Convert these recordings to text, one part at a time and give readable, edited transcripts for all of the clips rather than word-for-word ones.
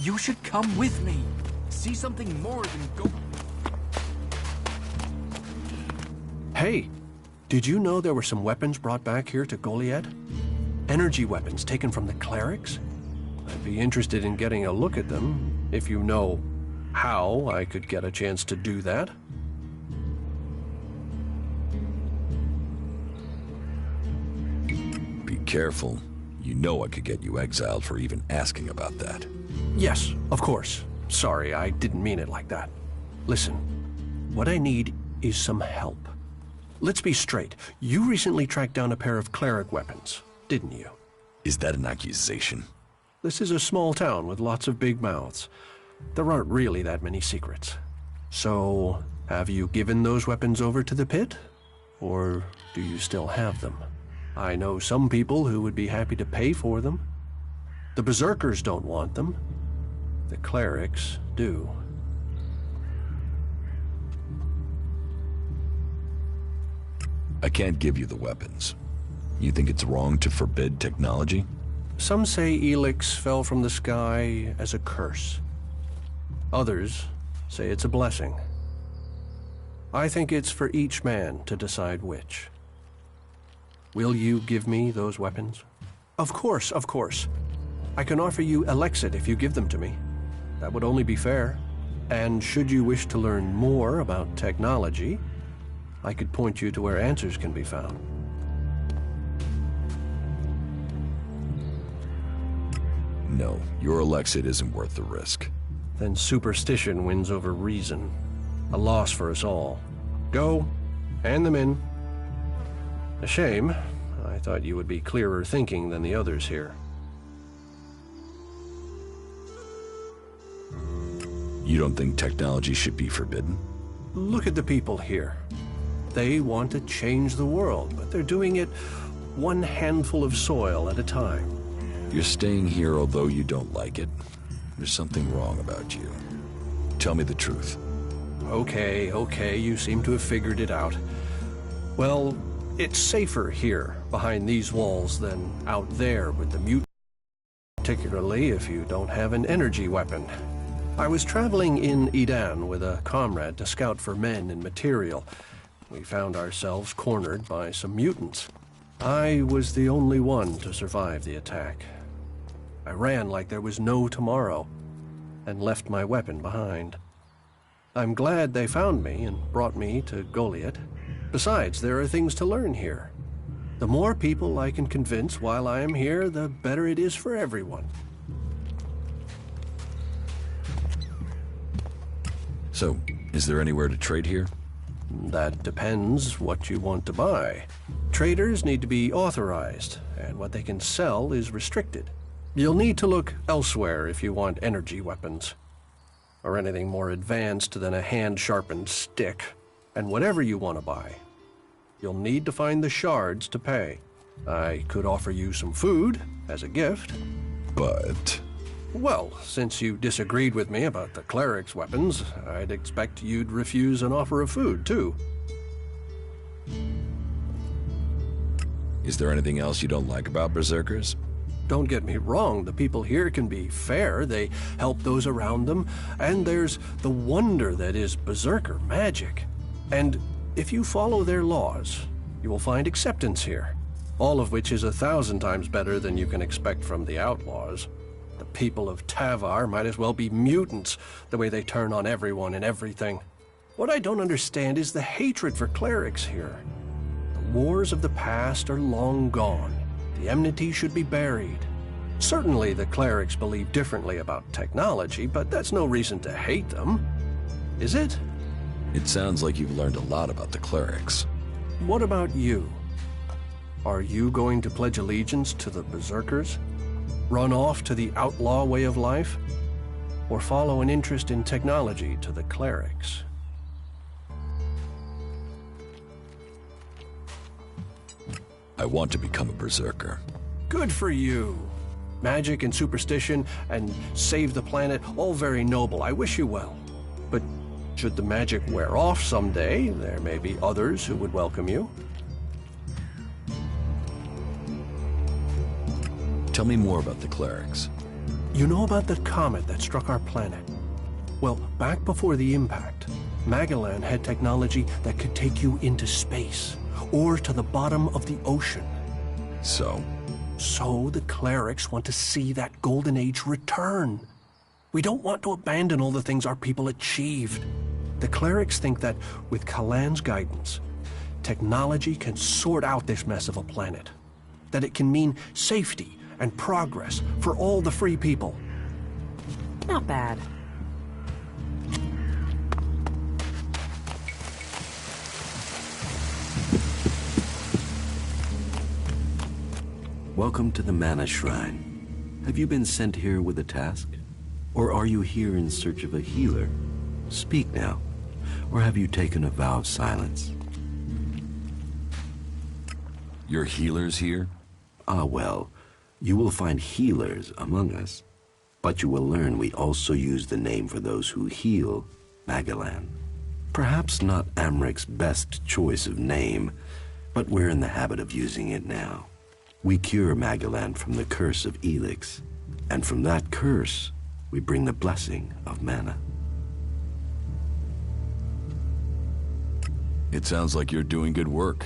You should come with me. See something more than go... Hey, did you know there were some weapons brought back here to Goliad? Energy weapons taken from the clerics? I'd be interested in getting a look at them, if you know how I could get a chance to do that. Be careful. You know I could get you exiled for even asking about that. Yes, of course. Sorry, I didn't mean it like that. Listen, what I need is some help. Let's be straight. You recently tracked down a pair of cleric weapons, didn't you? Is that an accusation? This is a small town with lots of big mouths. There aren't really that many secrets. So, have you given those weapons over to the pit? Or do you still have them? I know some people who would be happy to pay for them. The Berserkers don't want them. The clerics do. I can't give you the weapons. You think it's wrong to forbid technology? Some say Elex fell from the sky as a curse. Others say it's a blessing. I think it's for each man to decide which. Will you give me those weapons? Of course, of course. I can offer you Elexit if you give them to me. That would only be fair. And should you wish to learn more about technology, I could point you to where answers can be found. No, your Elexit isn't worth the risk. Then superstition wins over reason. A loss for us all. Go, hand them in. A shame. I thought you would be clearer thinking than the others here. You don't think technology should be forbidden? Look at the people here. They want to change the world, but they're doing it one handful of soil at a time. You're staying here although you don't like it. There's something wrong about you. Tell me the truth. Okay, you seem to have figured it out. Well, it's safer here, behind these walls, than out there with the mutants, particularly if you don't have an energy weapon. I was traveling in Edan with a comrade to scout for men and material. We found ourselves cornered by some mutants. I was the only one to survive the attack. I ran like there was no tomorrow, and left my weapon behind. I'm glad they found me and brought me to Goliad. Besides, there are things to learn here. The more people I can convince while I am here, the better it is for everyone. So, is there anywhere to trade here? That depends what you want to buy. Traders need to be authorized, and what they can sell is restricted. You'll need to look elsewhere if you want energy weapons, or anything more advanced than a hand-sharpened stick. And whatever you want to buy, you'll need to find the shards to pay. I could offer you some food as a gift. But... Well, since you disagreed with me about the cleric's weapons, I'd expect you'd refuse an offer of food, too. Is there anything else you don't like about Berserkers? Don't get me wrong, the people here can be fair, they help those around them, and there's the wonder that is Berserker magic. And if you follow their laws, you will find acceptance here, all of which is 1,000 times better than you can expect from the outlaws. The people of Tavar might as well be mutants, the way they turn on everyone and everything. What I don't understand is the hatred for clerics here. The wars of the past are long gone. The enmity should be buried. Certainly the clerics believe differently about technology, but that's no reason to hate them, is it? It sounds like you've learned a lot about the clerics. What about you? Are you going to pledge allegiance to the Berserkers? Run off to the outlaw way of life? Or follow an interest in technology to the clerics? I want to become a Berserker. Good for you. Magic and superstition and save the planet, all very noble. I wish you well. But should the magic wear off someday, there may be others who would welcome you. Tell me more about the clerics. You know about the comet that struck our planet? Well, back before the impact, Magellan had technology that could take you into space, or to the bottom of the ocean. So? So the clerics want to see that golden age return. We don't want to abandon all the things our people achieved. The clerics think that with Kalan's guidance, technology can sort out this mess of a planet. That it can mean safety and progress for all the free people. Not bad. Welcome to the Mana Shrine. Have you been sent here with a task? Or are you here in search of a healer? Speak now. Or have you taken a vow of silence? Your healers here? Ah, well, you will find healers among us. But you will learn we also use the name for those who heal, Magellan. Perhaps not Amric's best choice of name, but we're in the habit of using it now. We cure Magellan from the curse of Elex, and from that curse, we bring the blessing of mana. It sounds like you're doing good work.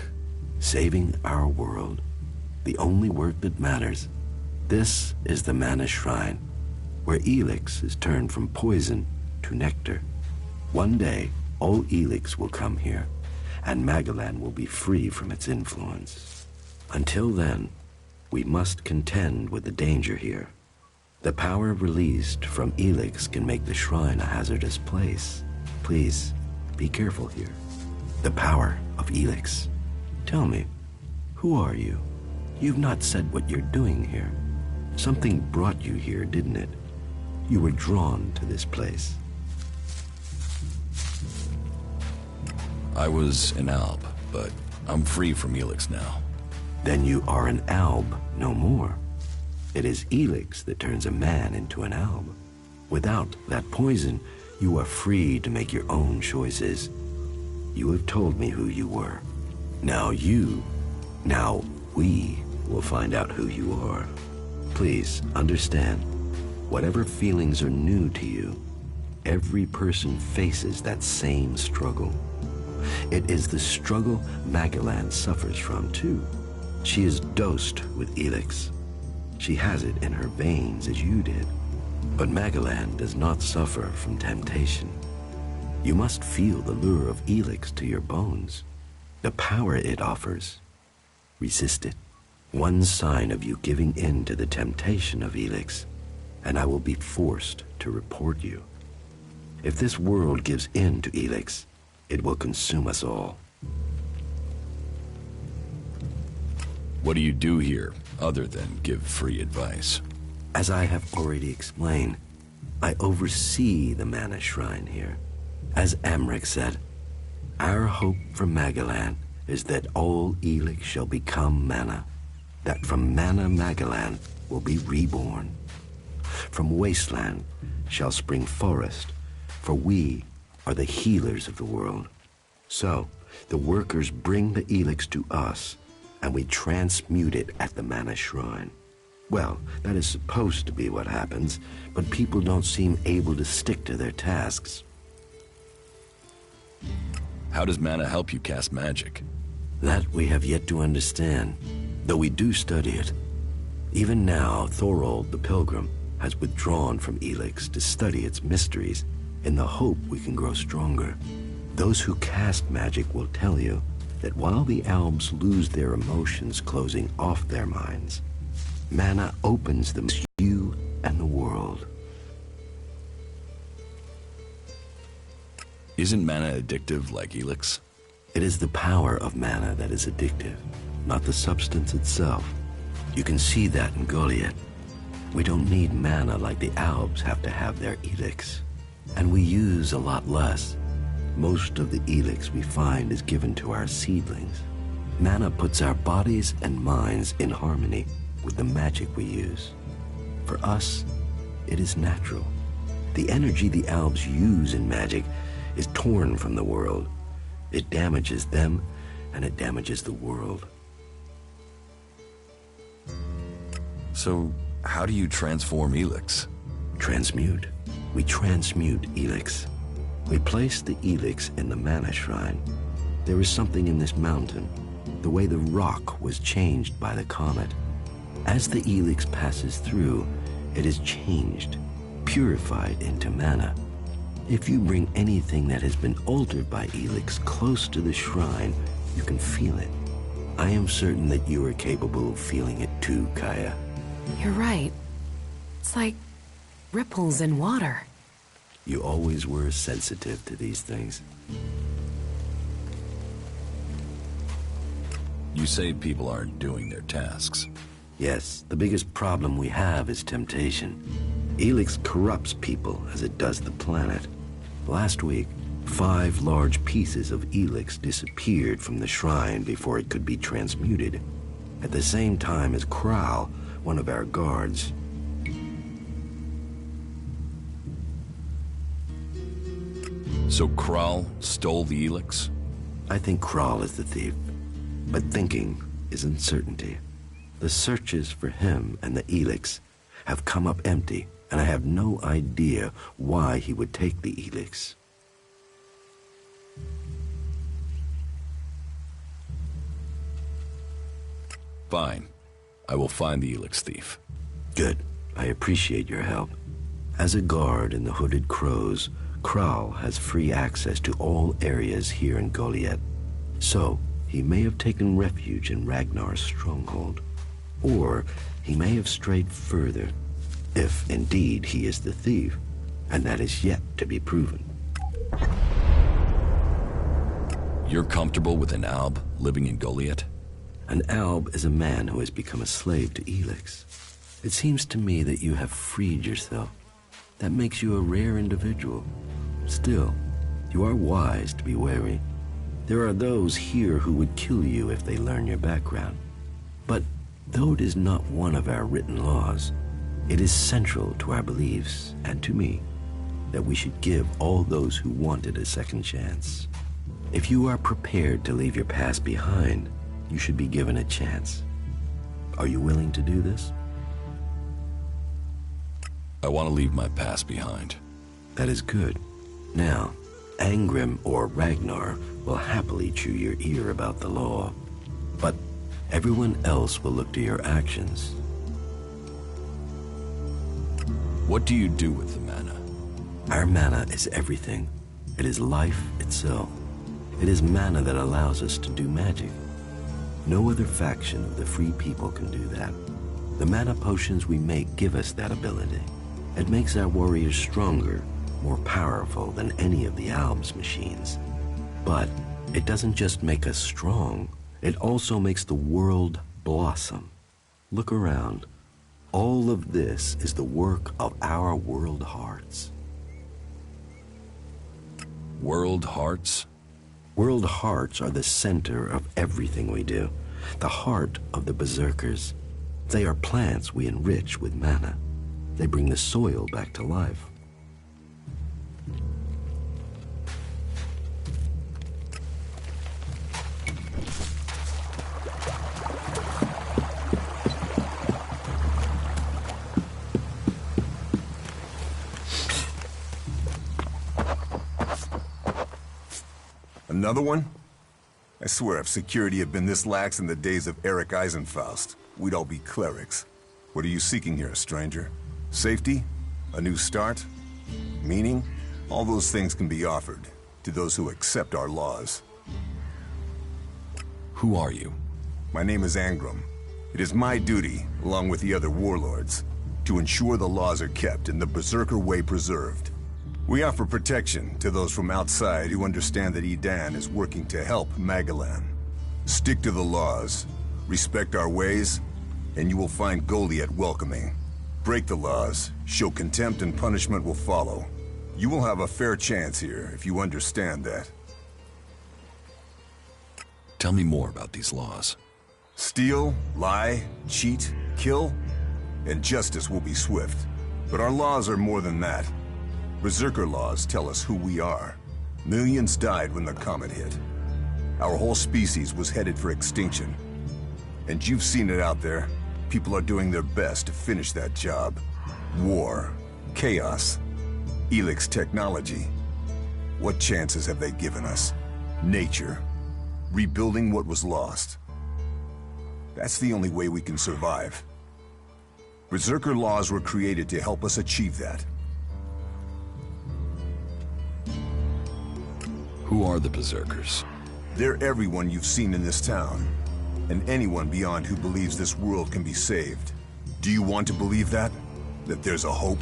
Saving our world, the only work that matters. This is the Mana Shrine, where Elex is turned from poison to nectar. One day, all Elex will come here, and Magellan will be free from its influence. Until then, we must contend with the danger here. The power released from Elex can make the shrine a hazardous place. Please, be careful here. The power of Elex. Tell me, who are you? You've not said what you're doing here. Something brought you here, didn't it? You were drawn to this place. I was an alb, but I'm free from Elex now. Then you are an alb no more. It is Elex that turns a man into an alb. Without that poison, you are free to make your own choices. You have told me who you were. Now we will find out who you are. Please understand, whatever feelings are new to you, every person faces that same struggle. It is the struggle Magellan suffers from too. She is dosed with Elex. She has it in her veins as you did. But Magellan does not suffer from temptation. You must feel the lure of Elex to your bones, the power it offers. Resist it. One sign of you giving in to the temptation of Elex, and I will be forced to report you. If this world gives in to Elex, it will consume us all. What do you do here, other than give free advice? As I have already explained, I oversee the Mana Shrine here. As Amric said, our hope for Magellan is that all Elex shall become mana, that from mana Magellan will be reborn. From wasteland shall spring forest, for we are the healers of the world. So, the workers bring the Elex to us, and we transmute it at the Mana Shrine. Well, that is supposed to be what happens, but people don't seem able to stick to their tasks. How does mana help you cast magic? That we have yet to understand, though we do study it. Even now, Thorold the Pilgrim has withdrawn from Elex to study its mysteries in the hope we can grow stronger. Those who cast magic will tell you that while the Albs lose their emotions closing off their minds, mana opens them to you and the world. Isn't mana addictive like Elex? It is the power of mana that is addictive, not the substance itself. You can see that in Goliath. We don't need mana like the Albs have to have their Elex. And we use a lot less. Most of the Elex we find is given to our seedlings. Mana puts our bodies and minds in harmony with the magic we use. For us, it is natural. The energy the Albs use in magic is torn from the world. It damages them, and it damages the world. So, how do you transform Elex? Transmute. We transmute Elex. We place the Elex in the mana shrine. There is something in this mountain, the way the rock was changed by the comet. As the Elex passes through, it is changed, purified into mana. If you bring anything that has been altered by Elex close to the shrine, you can feel it. I am certain that you are capable of feeling it too, Kaya. You're right. It's like ripples in water. You always were sensitive to these things. You say people aren't doing their tasks. Yes, the biggest problem we have is temptation. Elex corrupts people as it does the planet. Last week, 5 large pieces of Elex disappeared from the shrine before it could be transmuted, at the same time as Kral, one of our guards. So Kral stole the Elex? I think Kral is the thief, but thinking is uncertainty. The searches for him and the Elex have come up empty, and I have no idea why he would take the Elex. Fine. I will find the Elex thief. Good. I appreciate your help. As a guard in the Hooded Crows, Kral has free access to all areas here in Goliath. So, he may have taken refuge in Ragnar's stronghold. Or he may have strayed further, if indeed he is the thief, and that is yet to be proven. You're comfortable with an Alb living in Goliath? An Alb is a man who has become a slave to Elex. It seems to me that you have freed yourself. That makes you a rare individual. Still, you are wise to be wary. There are those here who would kill you if they learn your background. But though it is not one of our written laws, it is central to our beliefs, and to me, that we should give all those who want it a second chance. If you are prepared to leave your past behind, you should be given a chance. Are you willing to do this? I want to leave my past behind. That is good. Now, Angrim or Ragnar will happily chew your ear about the law, but everyone else will look to your actions. What do you do with the mana? Our mana is everything. It is life itself. It is mana that allows us to do magic. No other faction of the free people can do that. The mana potions we make give us that ability. It makes our warriors stronger, more powerful than any of the Alb's machines. But it doesn't just make us strong, it also makes the world blossom. Look around. All of this is the work of our world hearts. World hearts? World hearts are the center of everything we do, the heart of the Berserkers. They are plants we enrich with mana. They bring the soil back to life. Another one? I swear if security had been this lax in the days of Eric Eisenfaust, we'd all be clerics. What are you seeking here, stranger? Safety? A new start? Meaning? All those things can be offered to those who accept our laws. Who are you? My name is Angrim. It is my duty, along with the other warlords, to ensure the laws are kept and the Berserker way preserved. We offer protection to those from outside who understand that Edan is working to help Magalan. Stick to the laws, respect our ways, and you will find Goliath welcoming. Break the laws, show contempt, and punishment will follow. You will have a fair chance here if you understand that. Tell me more about these laws. Steal, lie, cheat, kill, and justice will be swift. But our laws are more than that. Berserker laws tell us who we are. Millions died when the comet hit. Our whole species was headed for extinction. And you've seen it out there. People are doing their best to finish that job. War. Chaos. Elex technology. What chances have they given us? Nature. Rebuilding what was lost. That's the only way we can survive. Berserker laws were created to help us achieve that. Who are the Berserkers? They're everyone you've seen in this town, and anyone beyond who believes this world can be saved. Do you want to believe that? That there's a hope?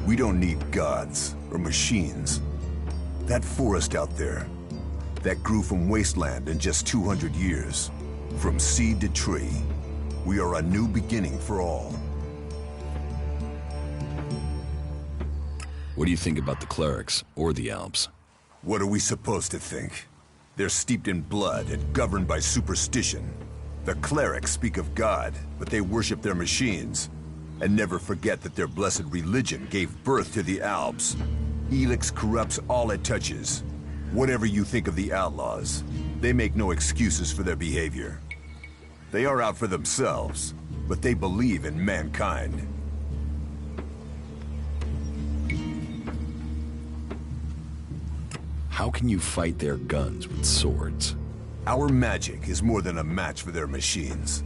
We don't need gods or machines. That forest out there, that grew from wasteland in just 200 years, from seed to tree, we are a new beginning for all. What do you think about the clerics, or the Alps? What are we supposed to think? They're steeped in blood and governed by superstition. The clerics speak of God, but they worship their machines. And never forget that their blessed religion gave birth to the Alps. Elex corrupts all it touches. Whatever you think of the outlaws, they make no excuses for their behavior. They are out for themselves, but they believe in mankind. How can you fight their guns with swords? Our magic is more than a match for their machines.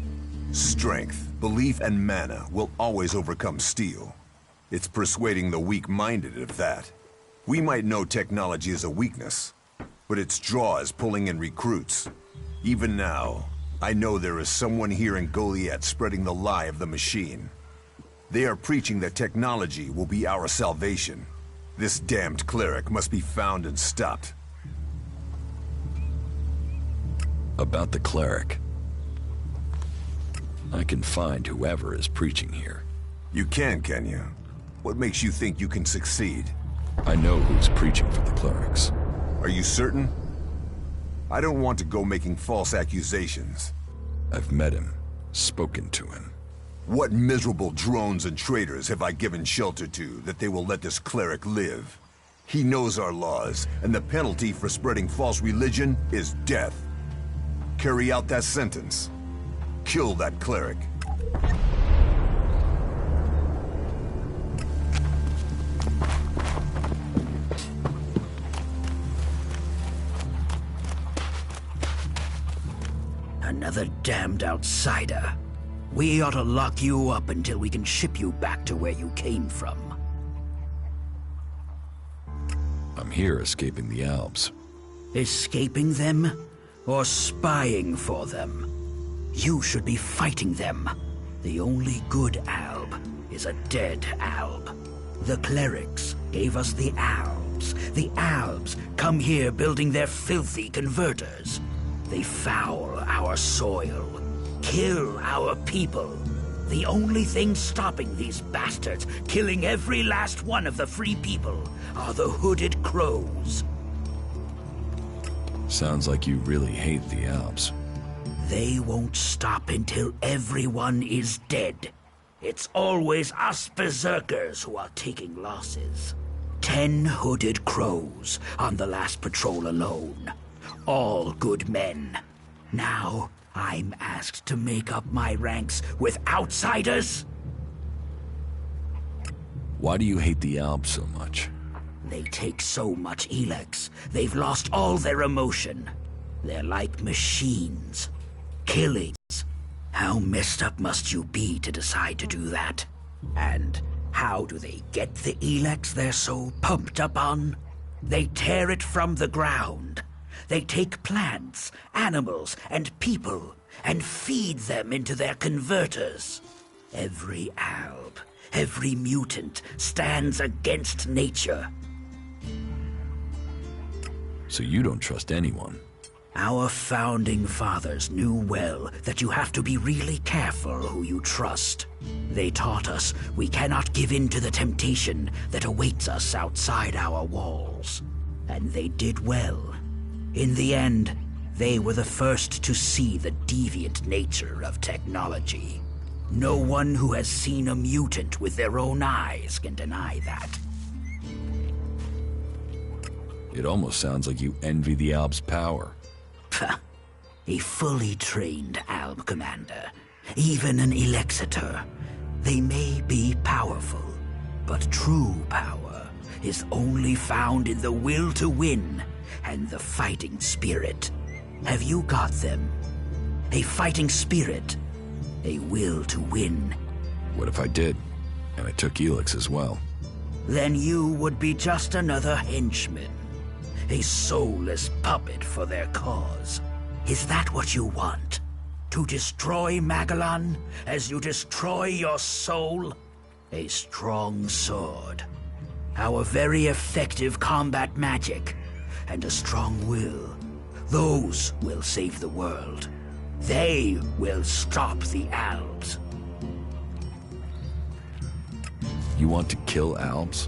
Strength, belief, and mana will always overcome steel. It's persuading the weak-minded of that. We might know technology is a weakness, but its draw is pulling in recruits. Even now, I know there is someone here in Goliath spreading the lie of the machine. They are preaching that technology will be our salvation. This damned cleric must be found and stopped. About the cleric. I can find whoever is preaching here. You can you? What makes you think you can succeed? I know who's preaching for the clerics. Are you certain? I don't want to go making false accusations. I've met him, spoken to him. What miserable drones and traitors have I given shelter to that they will let this cleric live? He knows our laws, and the penalty for spreading false religion is death. Carry out that sentence. Kill that cleric. Another damned outsider. We ought to lock you up until we can ship you back to where you came from. I'm here escaping the Alps. Escaping them? Or spying for them? You should be fighting them. The only good Alb is a dead Alb. The clerics gave us the Albs. The Albs come here building their filthy converters. They foul our soil. Kill our people. The only thing stopping these bastards killing every last one of the free people are the hooded crows. Sounds like you really hate the Alps. They won't stop until everyone is dead. It's always us Berserkers who are taking losses. 10 hooded crows on the last patrol alone. All good men. Now, I'm asked to make up my ranks with outsiders? Why do you hate the Alps so much? They take so much Elex, they've lost all their emotion. They're like machines. Killings. How messed up must you be to decide to do that? And how do they get the Elex they're so pumped up on? They tear it from the ground. They take plants, animals, and people, and feed them into their converters. Every Alb, every mutant stands against nature. So you don't trust anyone? Our founding fathers knew well that you have to be really careful who you trust. They taught us we cannot give in to the temptation that awaits us outside our walls. And they did well. In the end, they were the first to see the deviant nature of technology. No one who has seen a mutant with their own eyes can deny that. It almost sounds like you envy the Alps' power. A fully trained Alb commander, even an Elexitor. They may be powerful, But true power is only found in the will to win and the fighting spirit. Have you got them? A fighting spirit, a will to win. What if I did? And I took Elex as well. Then you would be just another henchman. A soulless puppet for their cause. Is that what you want? To destroy Magellan as you destroy your soul? A strong sword. Our very effective combat magic. And a strong will. Those will save the world. They will stop the Albs. You want to kill Albs?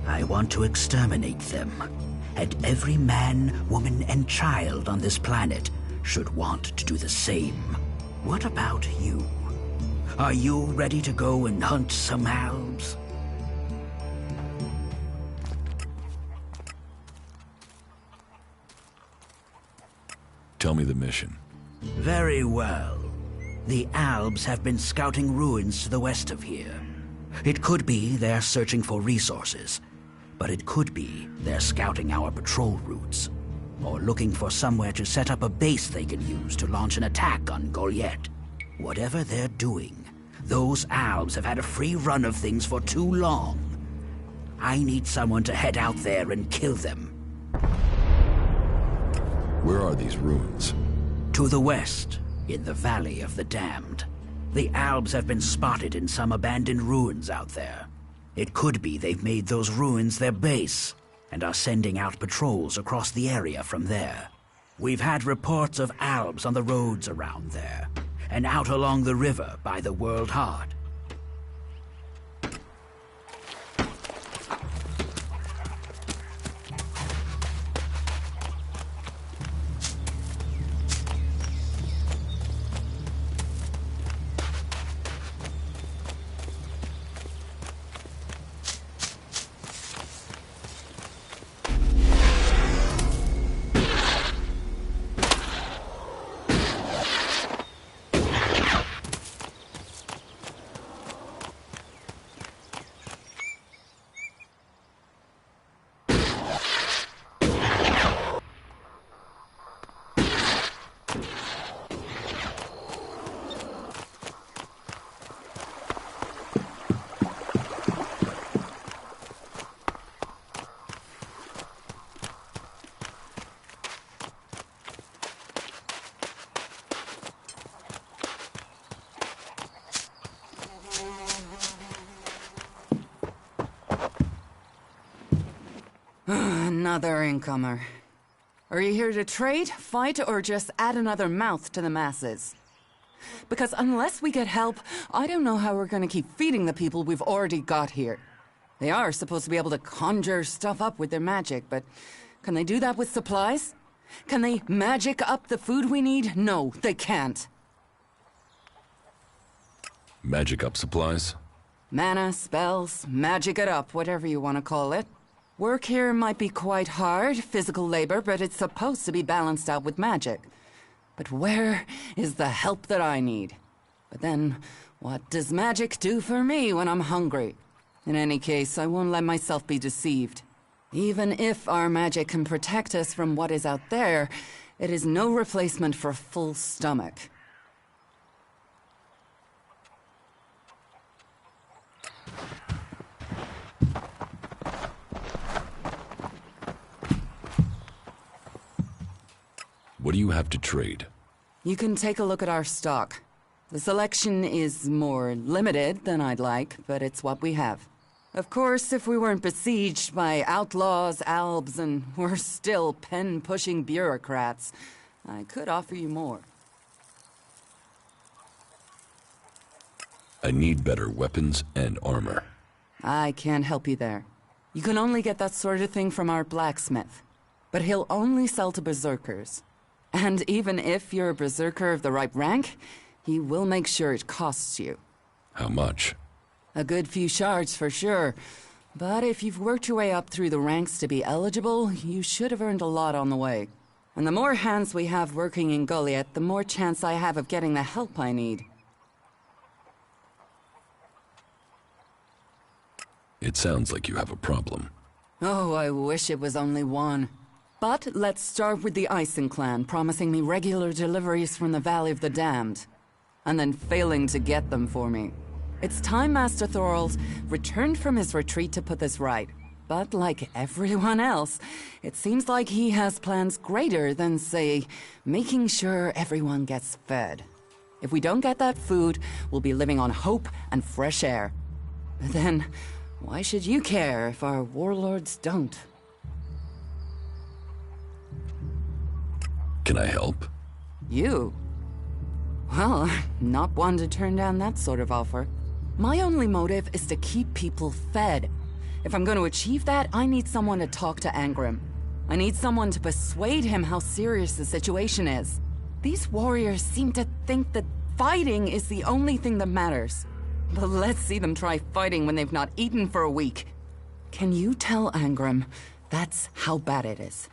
I want to exterminate them. And every man, woman, and child on this planet should want to do the same. What about you? Are you ready to go and hunt some Albs? Tell me the mission. Very well. The Albs have been scouting ruins to the west of here. It could be they're searching for resources, but it could be they're scouting our patrol routes, or looking for somewhere to set up a base they can use to launch an attack on Goliath. Whatever they're doing, those Albs have had a free run of things for too long. I need someone to head out there and kill them. Where are these ruins? To the west, in the Valley of the Damned. The Albs have been spotted in some abandoned ruins out there. It could be they've made those ruins their base, and are sending out patrols across the area from there. We've had reports of Albs on the roads around there, and out along the river by the World Heart. Another incomer. Are you here to trade, fight, or just add another mouth to the masses? Because unless we get help, I don't know how we're gonna keep feeding the people we've already got here. They are supposed to be able to conjure stuff up with their magic, but can they do that with supplies? Can they magic up the food we need? No, they can't. Magic up supplies? Mana, spells, magic it up, whatever you want to call it. Work here might be quite hard, physical labor, but it's supposed to be balanced out with magic. But where is the help that I need? But then, what does magic do for me when I'm hungry? In any case, I won't let myself be deceived. Even if our magic can protect us from what is out there, it is no replacement for a full stomach. What do you have to trade? You can take a look at our stock. The selection is more limited than I'd like, but it's what we have. Of course, if we weren't besieged by outlaws, albs, and we're still pen-pushing bureaucrats, I could offer you more. I need better weapons and armor. I can't help you there. You can only get that sort of thing from our blacksmith. But he'll only sell to berserkers. And even if you're a berserker of the right rank, he will make sure it costs you. How much? A good few shards for sure. But if you've worked your way up through the ranks to be eligible, you should have earned a lot on the way. And the more hands we have working in Goliath, the more chance I have of getting the help I need. It sounds like you have a problem. Oh, I wish it was only one. But let's start with the Ison clan promising me regular deliveries from the Valley of the Damned, and then failing to get them for me. It's time Master Thorald returned from his retreat to put this right. But like everyone else, it seems like he has plans greater than, say, making sure everyone gets fed. If we don't get that food, we'll be living on hope and fresh air. But then, why should you care if our warlords don't? Can I help? You? Well, not one to turn down that sort of offer. My only motive is to keep people fed. If I'm going to achieve that, I need someone to talk to Angrim. I need someone to persuade him how serious the situation is. These warriors seem to think that fighting is the only thing that matters. But let's see them try fighting when they've not eaten for a week. Can you tell Angrim that's how bad it is?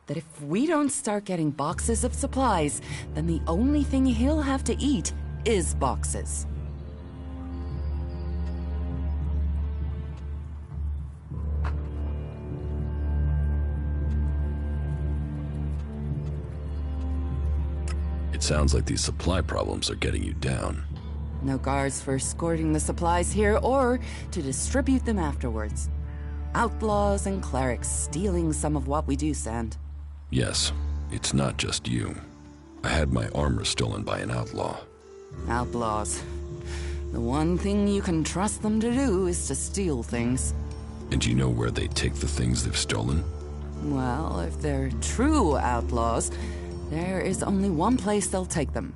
That if we don't start getting boxes of supplies, then the only thing he'll have to eat is boxes. It sounds like these supply problems are getting you down. No guards for escorting the supplies here or to distribute them afterwards. Outlaws and clerics stealing some of what we do send. Yes, it's not just you. I had my armor stolen by an outlaw. Outlaws. The one thing you can trust them to do is to steal things. And you know where they take the things they've stolen? Well, if they're true outlaws, there is only one place they'll take them.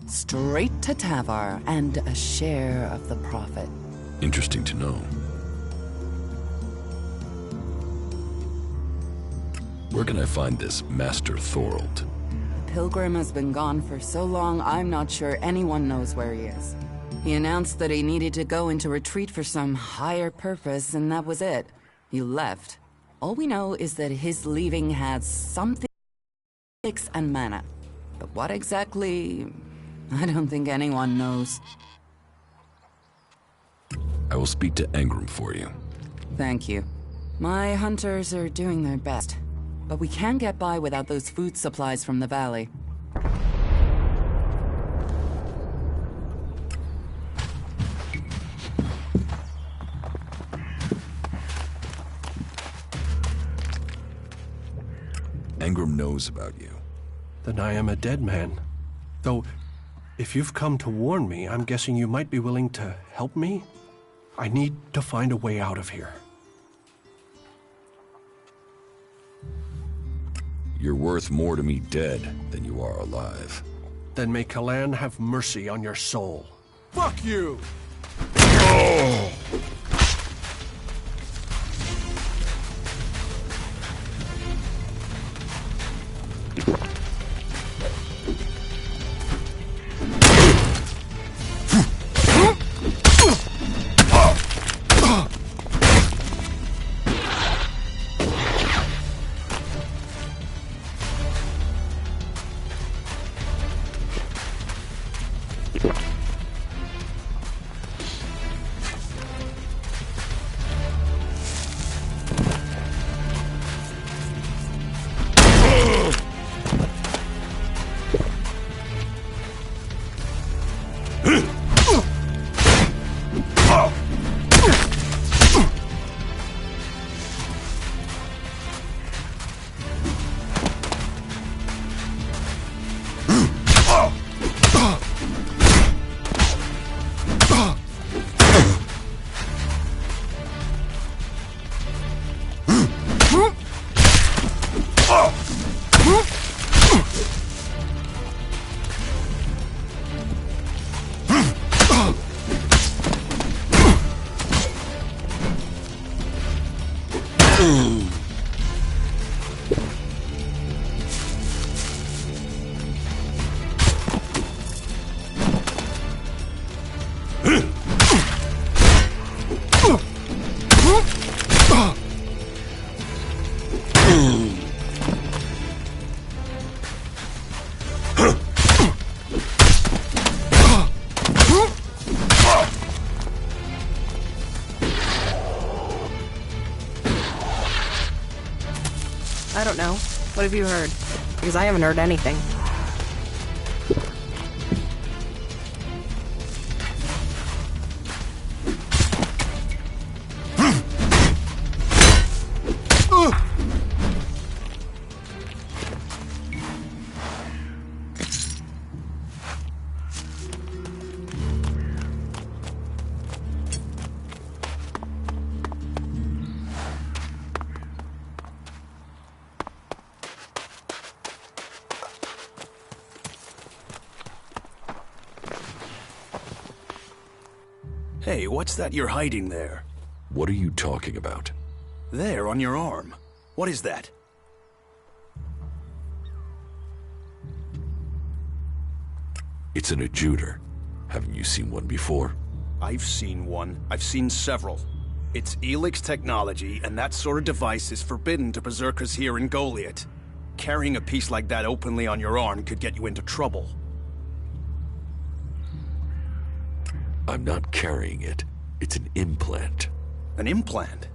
Straight to Tavar and a share of the profit. Interesting to know. Where can I find this Master Thorald? The pilgrim has been gone for so long, I'm not sure anyone knows where he is. He announced that he needed to go into retreat for some higher purpose, and that was it. He left. All we know is that his leaving had something and mana. But what exactly, I don't think anyone knows. I will speak to Angrim for you. Thank you. My hunters are doing their best, but we can't get by without those food supplies from the valley. Angrim knows about you. Then I am a dead man. Though, if you've come to warn me, I'm guessing you might be willing to help me? I need to find a way out of here. You're worth more to me dead than you are alive. Then may Kalan have mercy on your soul. Fuck you! don't know. What have you heard? Because I haven't heard anything. Hey, what's that you're hiding there? What are you talking about? There, on your arm. What is that? It's an adjuter. Haven't you seen one before? I've seen one. I've seen several. It's Elex technology, and that sort of device is forbidden to Berserkers here in Goliath. Carrying a piece like that openly on your arm could get you into trouble. I'm not carrying it. It's an implant. An implant?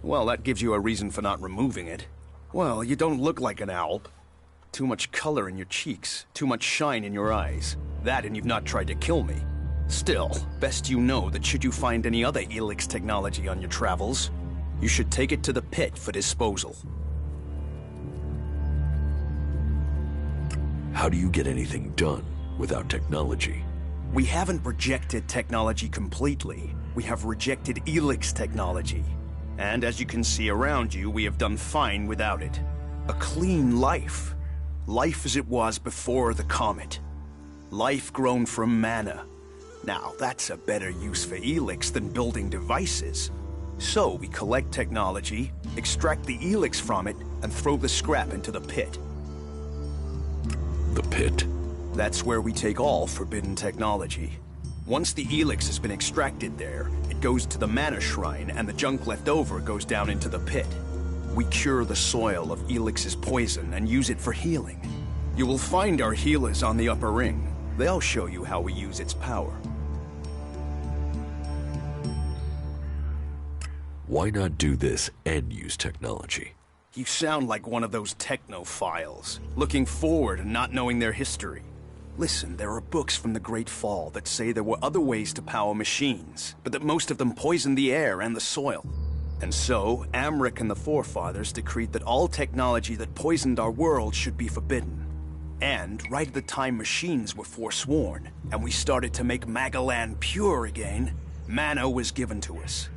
Well, that gives you a reason for not removing it. Well, you don't look like an owl. Too much color in your cheeks, too much shine in your eyes. That and you've not tried to kill me. Still, best you know that should you find any other Elex technology on your travels, you should take it to the pit for disposal. How do you get anything done without technology? We haven't rejected technology completely. We have rejected Elex technology. And as you can see around you, we have done fine without it. A clean life. Life as it was before the comet. Life grown from mana. Now, that's a better use for Elex than building devices. So we collect technology, extract the Elex from it, and throw the scrap into the pit. The pit? That's where we take all forbidden technology. Once the Elex has been extracted there, it goes to the mana shrine, and the junk left over goes down into the pit. We cure the soil of Elix's poison and use it for healing. You will find our healers on the upper ring. They'll show you how we use its power. Why not do this and use technology? You sound like one of those technophiles, looking forward and not knowing their history. Listen, there are books from the Great Fall that say there were other ways to power machines, but that most of them poisoned the air and the soil. And so, Amric and the Forefathers decreed that all technology that poisoned our world should be forbidden. And right at the time machines were forsworn, and we started to make Magaland pure again, mana was given to us.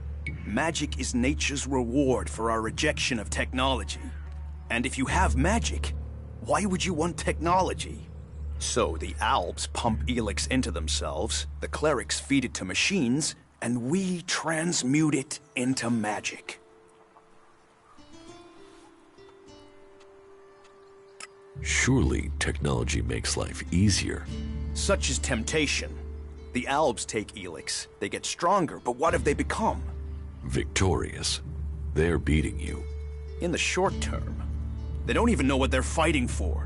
Magic is nature's reward for our rejection of technology. And if you have magic, why would you want technology? So the Alps pump Elex into themselves, the clerics feed it to machines, and we transmute it into magic. Surely technology makes life easier. Such is temptation. The Alps take Elex, they get stronger, but what have they become? Victorious. They're beating you. In the short term. They don't even know what they're fighting for.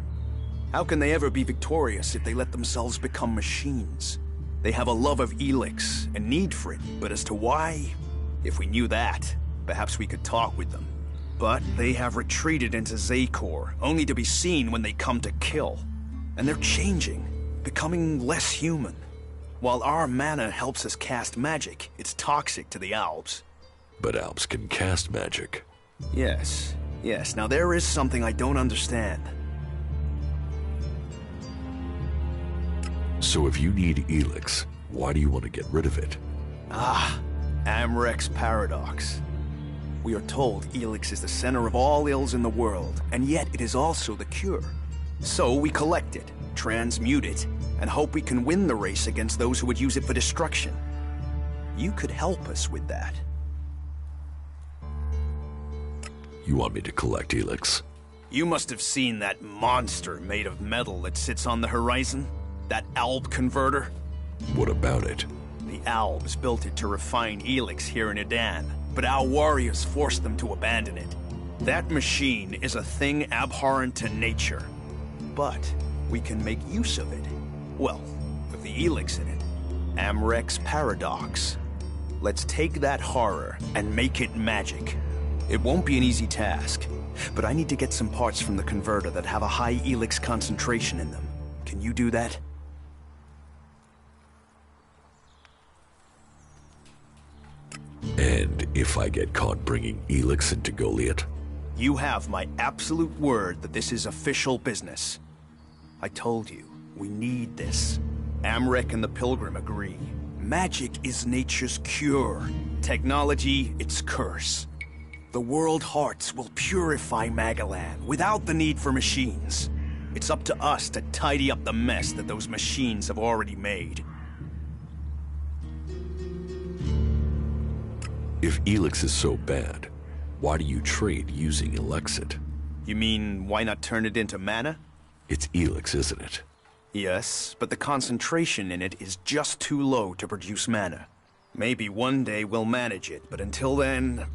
How can they ever be victorious if they let themselves become machines? They have a love of Elex, a need for it, but as to why? If we knew that, perhaps we could talk with them. But they have retreated into Zakor, only to be seen when they come to kill. And they're changing, becoming less human. While our mana helps us cast magic, it's toxic to the Alps. But Alps can cast magic. Yes. Now there is something I don't understand. So if you need Elex, why do you want to get rid of it? Amric's paradox. We are told Elex is the center of all ills in the world, and yet it is also the cure. So we collect it, transmute it, and hope we can win the race against those who would use it for destruction. You could help us with that. You want me to collect Elex? You must have seen that monster made of metal that sits on the horizon? That Alb converter? What about it? The Albs built it to refine Elex here in Edan, but our warriors forced them to abandon it. That machine is a thing abhorrent to nature. But we can make use of it. Well, with the Elex in it. Amric's paradox. Let's take that horror and make it magic. It won't be an easy task, but I need to get some parts from the converter that have a high Elex concentration in them. Can you do that? And if I get caught bringing Elex into Goliath? You have my absolute word that this is official business. I told you, we need this. Amrek and the Pilgrim agree. Magic is nature's cure. Technology, its curse. The world hearts will purify Magalan without the need for machines. It's up to us to tidy up the mess that those machines have already made. If Elex is so bad, why do you trade using Elexit? You mean, why not turn it into mana? It's Elex, isn't it? Yes, but the concentration in it is just too low to produce mana. Maybe one day we'll manage it, but until then,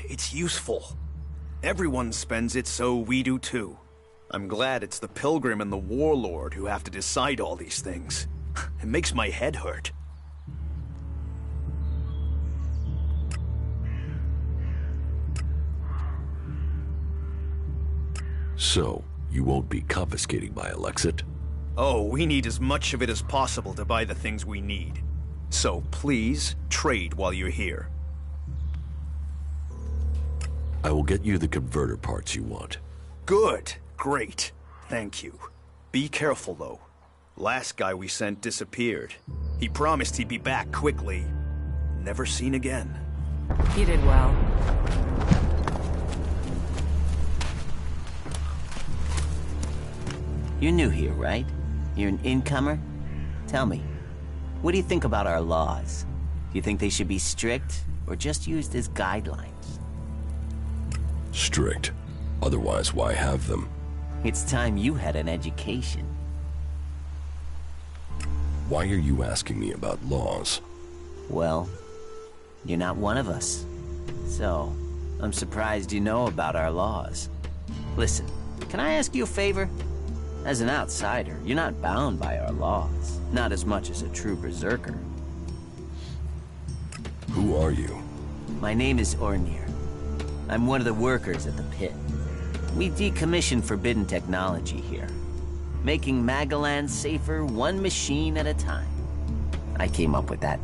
it's useful. Everyone spends it, so we do too. I'm glad it's the Pilgrim and the Warlord who have to decide all these things. It makes my head hurt. So, you won't be confiscating my Elexit? Oh, we need as much of it as possible to buy the things we need. So please, trade while you're here. I will get you the converter parts you want. Good. Great. Thank you. Be careful, though. Last guy we sent disappeared. He promised he'd be back quickly. Never seen again. You did well. You're new here, right? You're an incomer? Tell me, what do you think about our laws? Do you think they should be strict, or just used as guidelines? Strict. Otherwise, why have them? It's time you had an education. Why are you asking me about laws? Well, you're not one of us. So, I'm surprised you know about our laws. Listen, can I ask you a favor? As an outsider, you're not bound by our laws. Not as much as a true Berserker. Who are you? My name is Ornir. I'm one of the workers at the pit. We decommission forbidden technology here, making Magalan safer one machine at a time. I came up with that.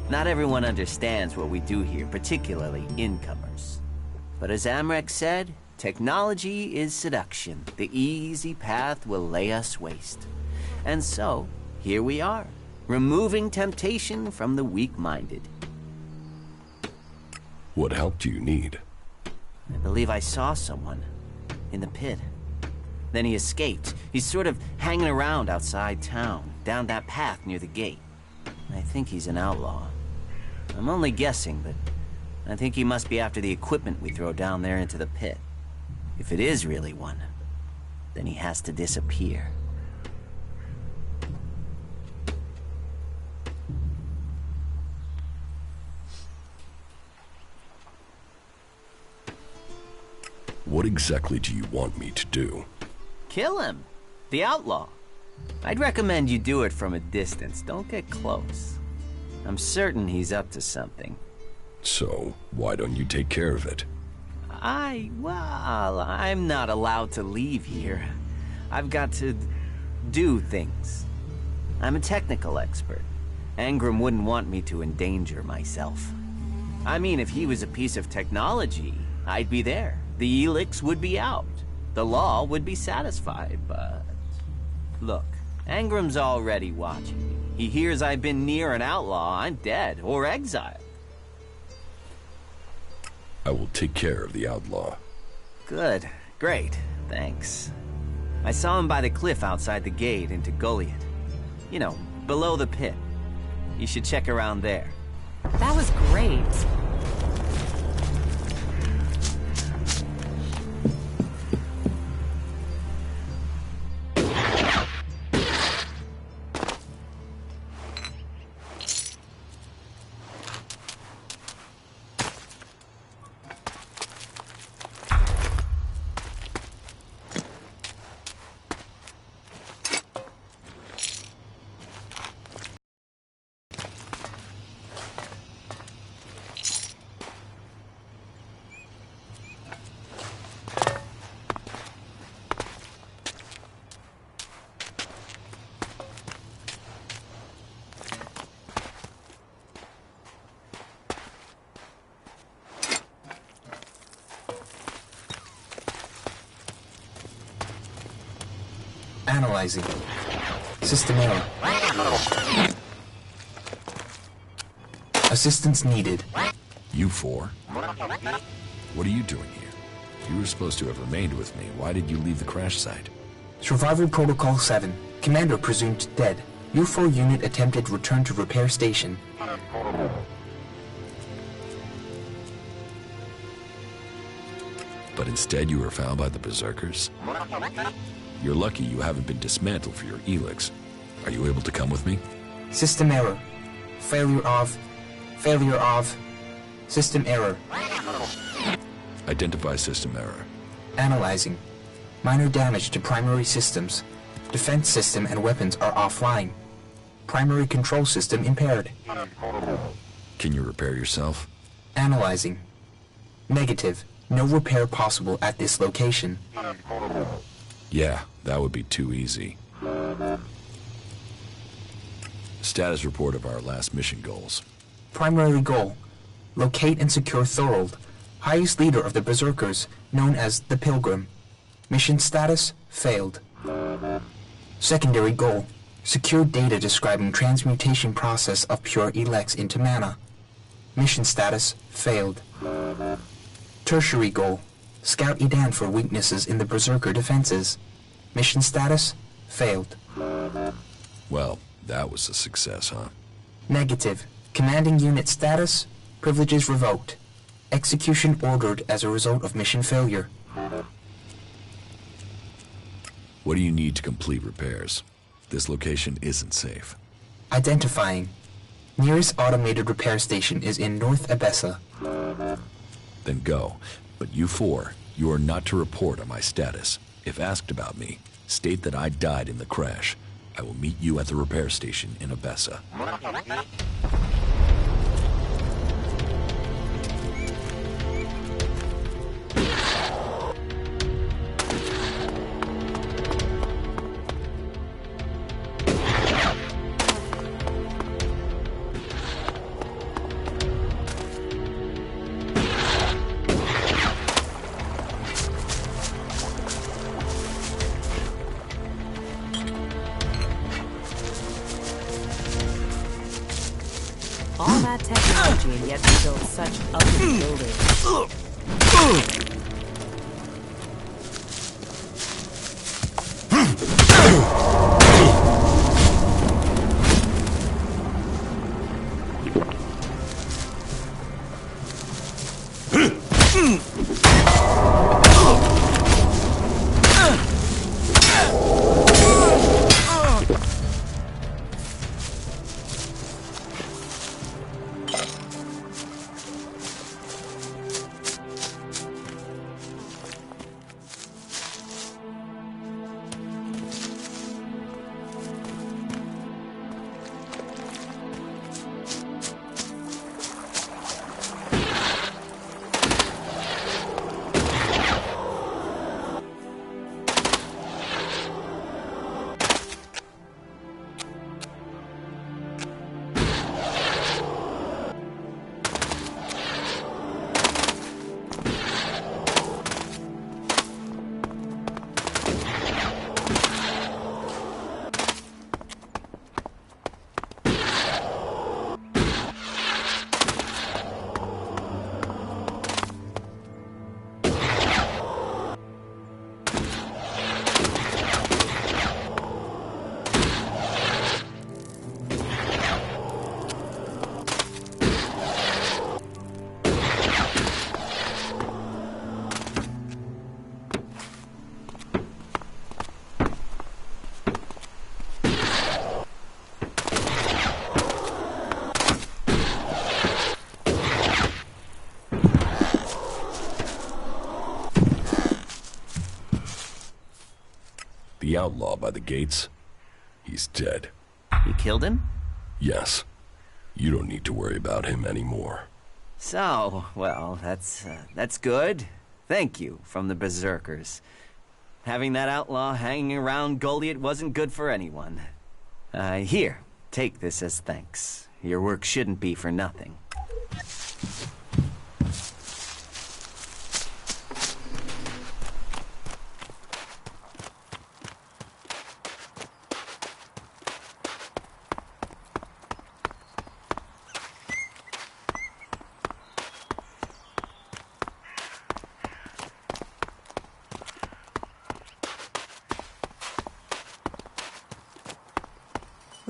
Not everyone understands what we do here, particularly incomers. But as Amrek said, technology is seduction. The easy path will lay us waste. And so, here we are, removing temptation from the weak-minded. What help do you need? I believe I saw someone in the pit. Then he escaped. He's sort of hanging around outside town, down that path near the gate. I think he's an outlaw. I'm only guessing, but I think he must be after the equipment we throw down there into the pit. If it is really one, then he has to disappear. What exactly do you want me to do? Kill him! The outlaw! I'd recommend you do it from a distance. Don't get close. I'm certain he's up to something. So, why don't you take care of it? Well, I'm not allowed to leave here. I've got to do things. I'm a technical expert. Angram wouldn't want me to endanger myself. I mean, if he was a piece of technology, I'd be there. The Elex would be out. The law would be satisfied, but... Look, Angram's already watching me. He hears I've been near an outlaw, I'm dead, or exiled. I will take care of the outlaw. Good. Great. Thanks. I saw him by the cliff outside the gate into Goliath. You know, below the pit. You should check around there. That was great. Analyzing. System error. Assistance needed. You four? What are you doing here? You were supposed to have remained with me. Why did you leave the crash site? Survival Protocol 7. Commander presumed dead. UFO unit attempted return to repair station. But instead you were found by the Berserkers? You're lucky you haven't been dismantled for your Elex. Are you able to come with me? System error. Failure of... System error. Identify system error. Analyzing. Minor damage to primary systems. Defense system and weapons are offline. Primary control system impaired. Can you repair yourself? Analyzing. Negative. No repair possible at this location. Yeah, that would be too easy. Status report of our last mission goals. Primary goal. Locate and secure Thorold, highest leader of the Berserkers, known as the Pilgrim. Mission status, failed. Secondary goal. Secure data describing transmutation process of pure Elex into mana. Mission status, failed. Tertiary goal. Scout Edan for weaknesses in the Berserker defenses. Mission status, failed. Well, that was a success, huh? Negative. Commanding unit status, privileges revoked. Execution ordered as a result of mission failure. What do you need to complete repairs? This location isn't safe. Identifying. Nearest automated repair station is in North Abessa. Then go. But you four, you are not to report on my status. If asked about me, state that I died in the crash. I will meet you at the repair station in Abessa. All that technology and yet we build such ugly buildings. The outlaw by the gates, he's dead. You killed him? Yes. You don't need to worry about him anymore. So, well, that's good. Thank you from the Berserkers. Having that outlaw hanging around Goliath wasn't good for anyone. Here, take this as thanks. Your work shouldn't be for nothing.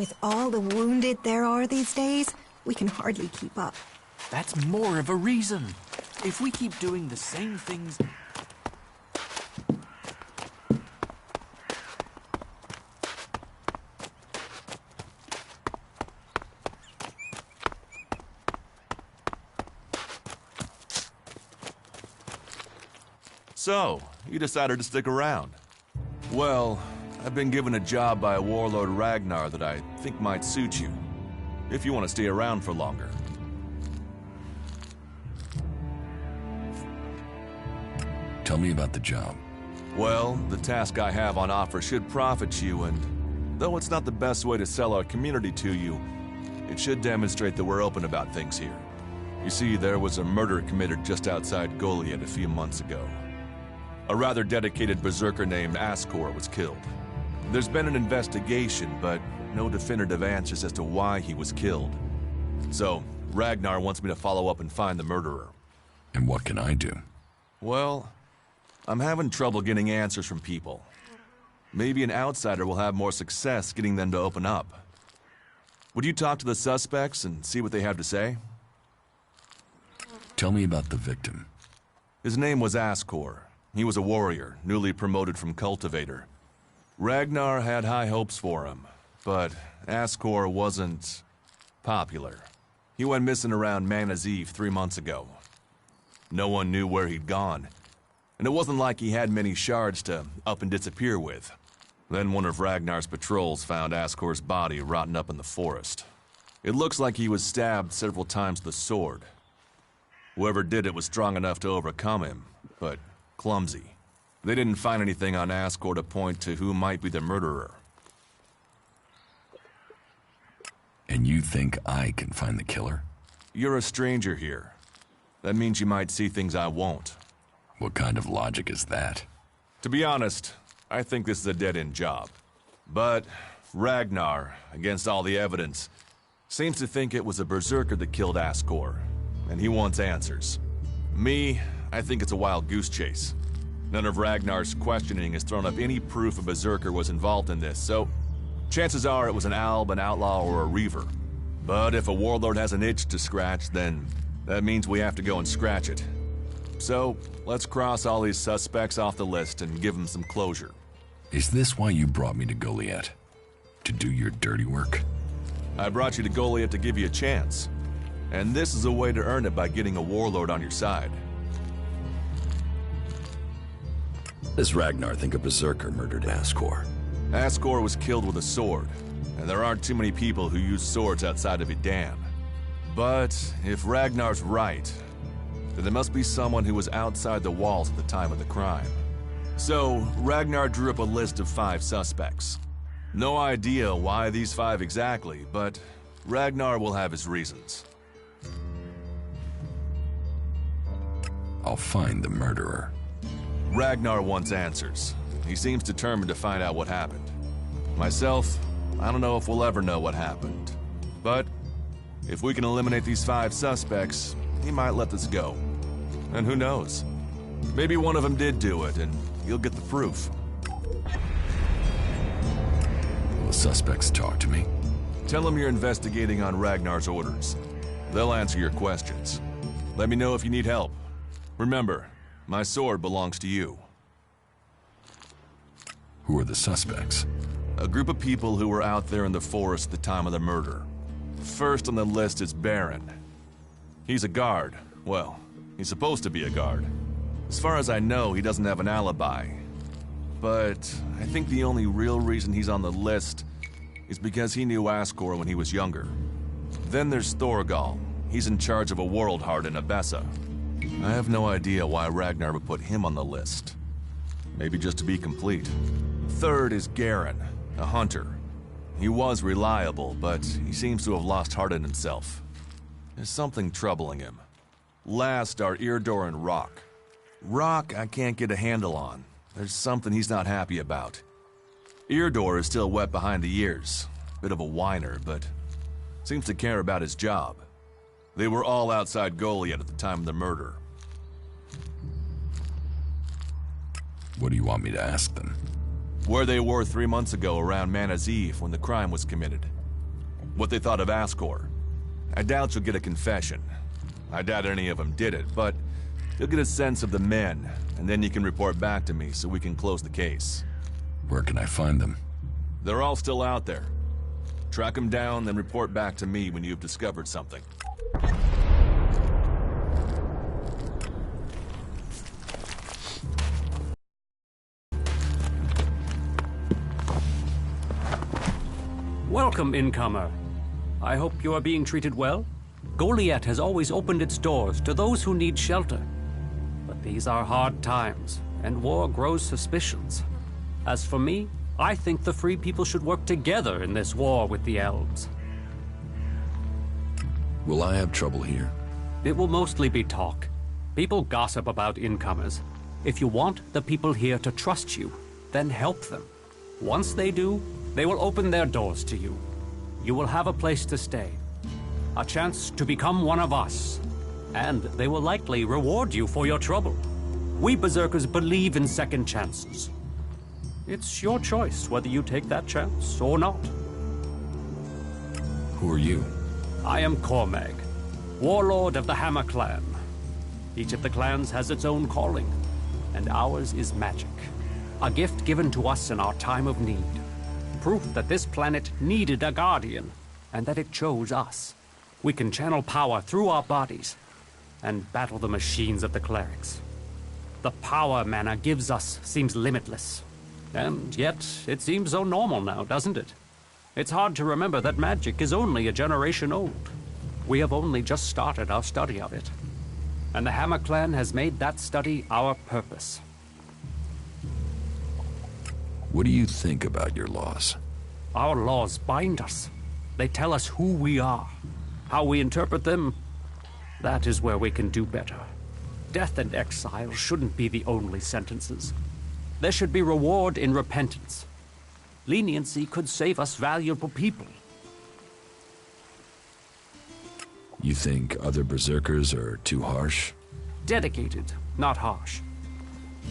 With all the wounded there are these days, we can hardly keep up. That's more of a reason. If we keep doing the same things... So, you decided to stick around. Well, I've been given a job by Warlord Ragnar that I think might suit you, if you want to stay around for longer. Tell me about the job. Well, the task I have on offer should profit you, and though it's not the best way to sell our community to you, it should demonstrate that we're open about things here. You see, there was a murder committed just outside Goliath a few months ago. A rather dedicated berserker named Ascor was killed. There's been an investigation, but no definitive answers as to why he was killed. So, Ragnar wants me to follow up and find the murderer. And what can I do? Well, I'm having trouble getting answers from people. Maybe an outsider will have more success getting them to open up. Would you talk to the suspects and see what they have to say? Tell me about the victim. His name was Ascor. He was a warrior, newly promoted from cultivator. Ragnar had high hopes for him, but Ascor wasn't popular. He went missing around Mana's Eve 3 months ago. No one knew where he'd gone, and it wasn't like he had many shards to up and disappear with. Then one of Ragnar's patrols found Ascor's body rotten up in the forest. It looks like he was stabbed several times with a sword. Whoever did it was strong enough to overcome him, but clumsy. They didn't find anything on Ascor to point to who might be the murderer. And you think I can find the killer? You're a stranger here. That means you might see things I won't. What kind of logic is that? To be honest, I think this is a dead-end job. But Ragnar, against all the evidence, seems to think it was a berserker that killed Ascor, and he wants answers. Me, I think it's a wild goose chase. None of Ragnar's questioning has thrown up any proof a berserker was involved in this, so chances are it was an alb, an outlaw, or a reaver. But if a warlord has an itch to scratch, then that means we have to go and scratch it. So, let's cross all these suspects off the list and give them some closure. Is this why you brought me to Goliath? To do your dirty work? I brought you to Goliath to give you a chance. And this is a way to earn it by getting a warlord on your side. Does Ragnar think a berserker murdered Ascor? Ascor was killed with a sword, and there aren't too many people who use swords outside of Idan. But if Ragnar's right, then there must be someone who was outside the walls at the time of the crime. So, Ragnar drew up a list of 5 suspects. No idea why these 5 exactly, but Ragnar will have his reasons. I'll find the murderer. Ragnar wants answers. He seems determined to find out what happened. Myself, I don't know if we'll ever know what happened. But if we can eliminate these 5 suspects, he might let this go. And who knows? Maybe one of them did do it, and you'll get the proof. Will the suspects talk to me? Tell them you're investigating on Ragnar's orders. They'll answer your questions. Let me know if you need help. Remember, my sword belongs to you. Who are the suspects? A group of people who were out there in the forest at the time of the murder. First on the list is Baron. He's a guard. Well, he's supposed to be a guard. As far as I know, he doesn't have an alibi. But I think the only real reason he's on the list is because he knew Ascor when he was younger. Then there's Thorgal. He's in charge of a world heart in Abessa. I have no idea why Ragnar would put him on the list. Maybe just to be complete. Third is Garen, a hunter. He was reliable, but he seems to have lost heart in himself. There's something troubling him. Last are Irdor and Rock. Rock I can't get a handle on. There's something he's not happy about. Irdor is still wet behind the ears. Bit of a whiner, but seems to care about his job. They were all outside Goliath at the time of the murder. What do you want me to ask them? Where they were 3 months ago around Mana's Eve when the crime was committed. what they thought of Ascor. I doubt you'll get a confession. I doubt any of them did it, but you'll get a sense of the men, and then you can report back to me so we can close the case. Where can I find them? They're all still out there. Track them down, then report back to me when you've discovered something. Welcome, incomer. I hope you are being treated well. Goliath has always opened its doors to those who need shelter. But these are hard times, and war grows suspicions. As for me, I think the free people should work together in this war with the elves. Will I have trouble here? It will mostly be talk. People gossip about incomers. If you want the people here to trust you, then help them. Once they do, they will open their doors to you. You will have a place to stay, a chance to become one of us, and they will likely reward you for your trouble. We Berserkers believe in second chances. It's your choice whether you take that chance or not. Who are you? I am Cormag, warlord of the Hammer Clan. Each of the clans has its own calling, and ours is magic. A gift given to us in our time of need. Proof that this planet needed a guardian, and that it chose us. We can channel power through our bodies, and battle the machines of the clerics. The power mana gives us seems limitless. And yet, it seems so normal now, doesn't it? It's hard to remember that magic is only a generation old. We have only just started our study of it. And the Hammer Clan has made that study our purpose. What do you think about your laws? Our laws bind us. They tell us who we are. How we interpret them, that is where we can do better. Death and exile shouldn't be the only sentences. There should be reward in repentance. Leniency could save us valuable people. You think other Berserkers are too harsh? Dedicated, not harsh.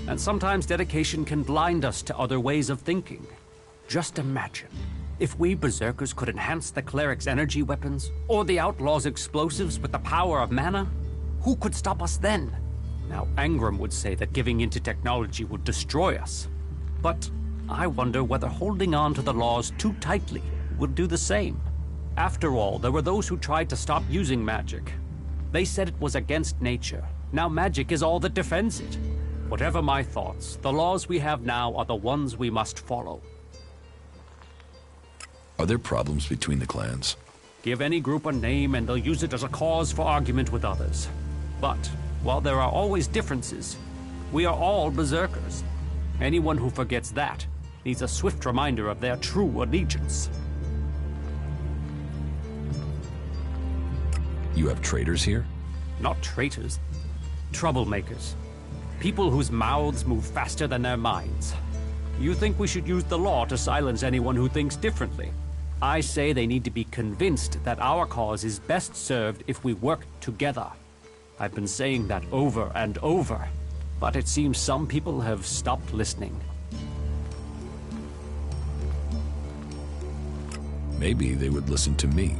And sometimes dedication can blind us to other ways of thinking. Just imagine, if we Berserkers could enhance the cleric's energy weapons, or the outlaws' explosives with the power of mana, who could stop us then? Now, Angram would say that giving into technology would destroy us. But I wonder whether holding on to the laws too tightly would do the same. After all, there were those who tried to stop using magic. They said it was against nature. Now magic is all that defends it. Whatever my thoughts, the laws we have now are the ones we must follow. Are there problems between the clans? Give any group a name and they'll use it as a cause for argument with others. But while there are always differences, we are all Berserkers. Anyone who forgets that needs a swift reminder of their true allegiance. You have traitors here? Not traitors. Troublemakers. People whose mouths move faster than their minds. You think we should use the law to silence anyone who thinks differently? I say they need to be convinced that our cause is best served if we work together. I've been saying that over and over, but it seems some people have stopped listening. Maybe they would listen to me.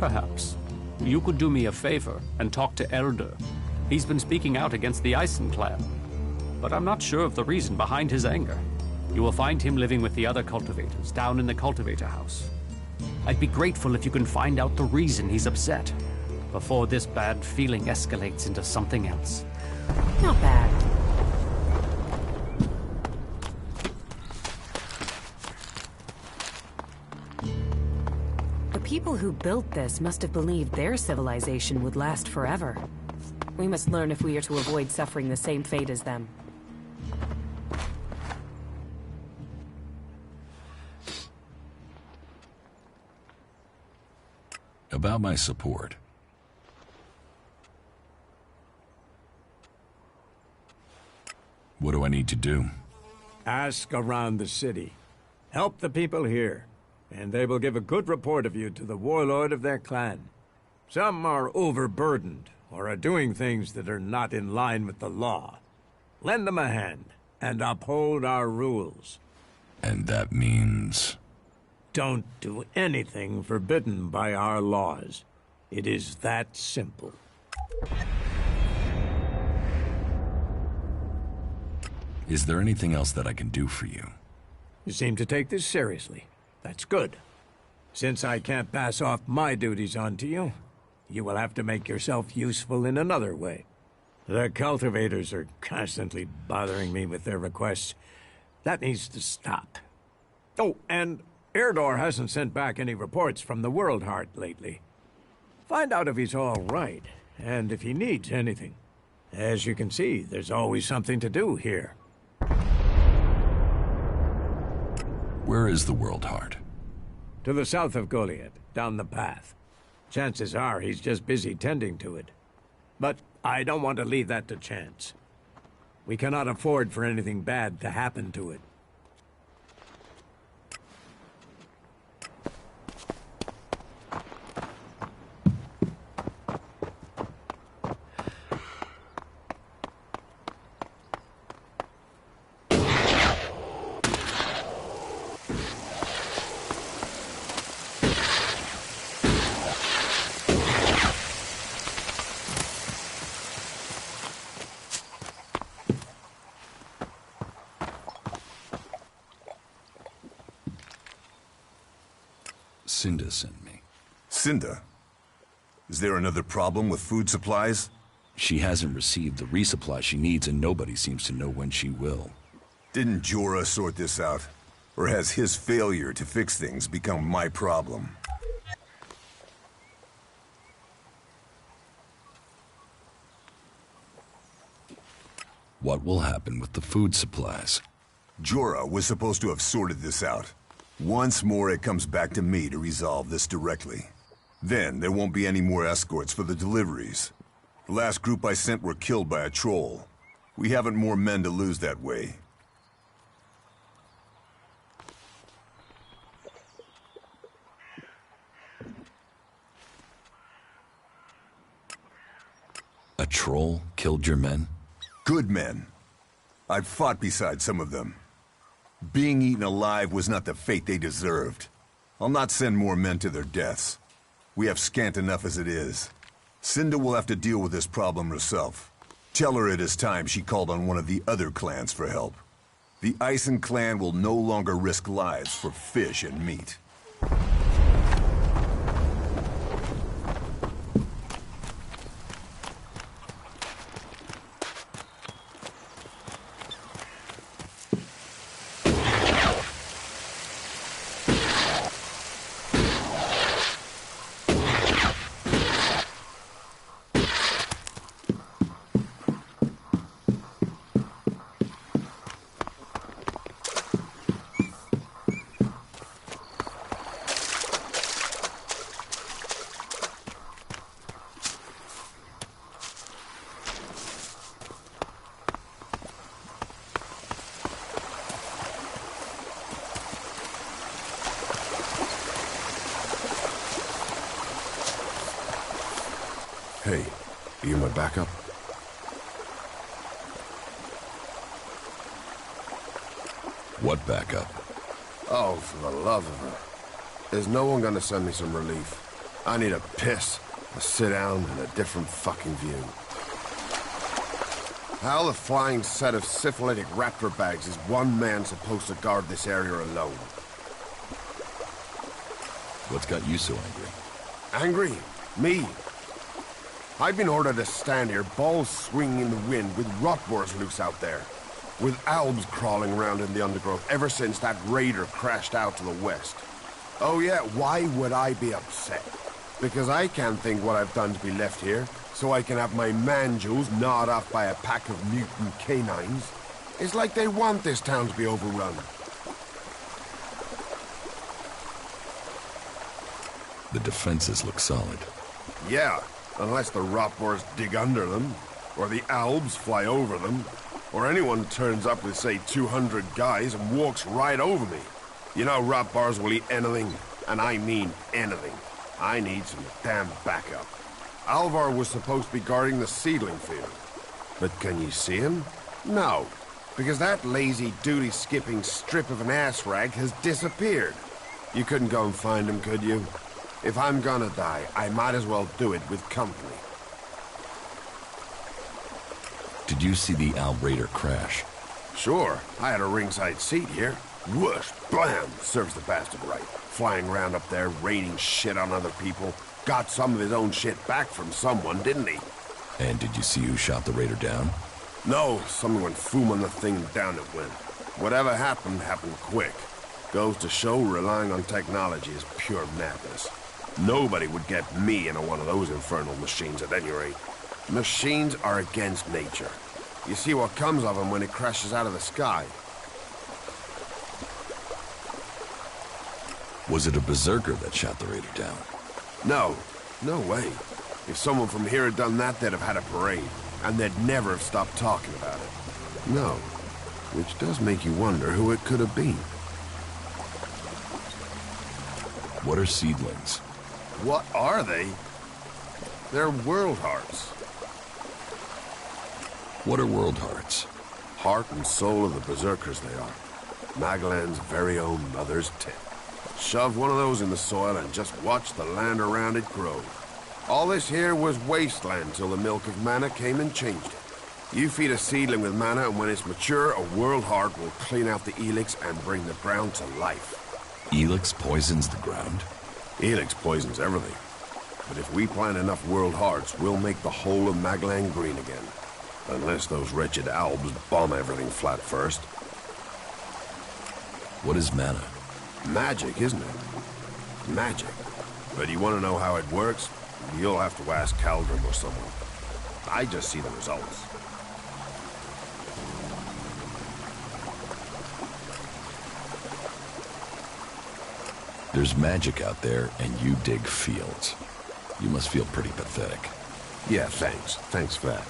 Perhaps. You could do me a favor and talk to Elder. He's been speaking out against the Eisen clan, but I'm not sure of the reason behind his anger. You will find him living with the other cultivators down in the cultivator house. I'd be grateful if you can find out the reason he's upset, before this bad feeling escalates into something else. Not bad. The people who built this must have believed their civilization would last forever. We must learn if we are to avoid suffering the same fate as them. About my support. What do I need to do? Ask around the city. Help the people here, and they will give a good report of you to the warlord of their clan. Some are overburdened, or are doing things that are not in line with the law. Lend them a hand, and uphold our rules. And that means? don't do anything forbidden by our laws. It is that simple. Is there anything else that I can do for you? You seem to take this seriously. That's good. Since I can't pass off my duties onto you, you will have to make yourself useful in another way. The cultivators are constantly bothering me with their requests. That needs to stop. Oh, and Erdor hasn't sent back any reports from the World Heart lately. Find out if he's all right, and if he needs anything. As you can see, there's always something to do here. Where is the World Heart? To the south of Goliath, down the path. Chances are he's just busy tending to it. But I don't want to leave that to chance. We cannot afford for anything bad to happen to it. Cinda sent me. Cinda? Is there another problem with food supplies? She hasn't received the resupply she needs, and nobody seems to know when she will. Didn't Jorah sort this out? Or has his failure to fix things become my problem? What will happen with the food supplies? Jorah was supposed to have sorted this out. Once more, it comes back to me to resolve this directly. Then, there won't be any more escorts for the deliveries. The last group I sent were killed by a troll. We haven't more men to lose that way. A troll killed your men? Good men. I've fought beside some of them. Being eaten alive was not the fate they deserved. I'll not send more men to their deaths. We have scant enough as it is. Cinda will have to deal with this problem herself. Tell her it is time she called on one of the other clans for help. The Ison clan will no longer risk lives for fish and meat. Hey, are you my backup? What backup? Oh, for the love of her. Is no one gonna send me some relief? I need a piss, a sit down, and a different fucking view. How the flying set of syphilitic raptor bags is one man supposed to guard this area alone? What's got you so angry? Angry? Me? I've been ordered to stand here, balls swinging in the wind, with rotboars loose out there. With albs crawling around in the undergrowth ever since that raider crashed out to the west. Oh yeah, why would I be upset? Because I can't think what I've done to be left here, so I can have my manjos gnawed off by a pack of mutant canines. It's like they want this town to be overrun. The defenses look solid. Yeah, unless the rotboars dig under them, or the albs fly over them, or anyone turns up with, say, 200 guys and walks right over me. You know rotboars will eat anything, and I mean anything. I need some damn backup. Alvar was supposed to be guarding the seedling field. But can you see him? No, because that lazy duty-skipping strip of an ass rag has disappeared. You couldn't go and find him, could you? If I'm gonna die, I might as well do it with company. Did you see the Alb Raider crash? Sure. I had a ringside seat here. Whoosh, blam, serves the bastard right. Flying around up there, raining shit on other people. Got some of his own shit back from someone, didn't he? And did you see who shot the Raider down? No, someone went foom on the thing and down it went. Whatever happened, happened quick. Goes to show relying on technology is pure madness. Nobody would get me into one of those infernal machines at any rate. Machines are against nature. You see what comes of them when it crashes out of the sky. Was it a Berserker that shot the Raider down? No. No way. If someone from here had done that, they'd have had a parade. And they'd never have stopped talking about it. No. Which does make you wonder who it could have been. What are seedlings? What are they? They're world hearts. What are world hearts? Heart and soul of the Berserkers they are. Magellan's very own mother's tip. Shove one of those in the soil and just watch the land around it grow. All this here was wasteland till the milk of mana came and changed it. You feed a seedling with mana, and when it's mature, a world heart will clean out the Elex and bring the ground to life. Elex poisons the ground? Elex poisons everything. But if we plant enough world hearts, we'll make the whole of Magellan green again. Unless those wretched Albs bomb everything flat first. What is mana? Magic, isn't it? Magic. But you want to know how it works? You'll have to ask Calgrim or someone. I just see the results. There's magic out there, and you dig fields. You must feel pretty pathetic. Yeah, thanks. Thanks for that.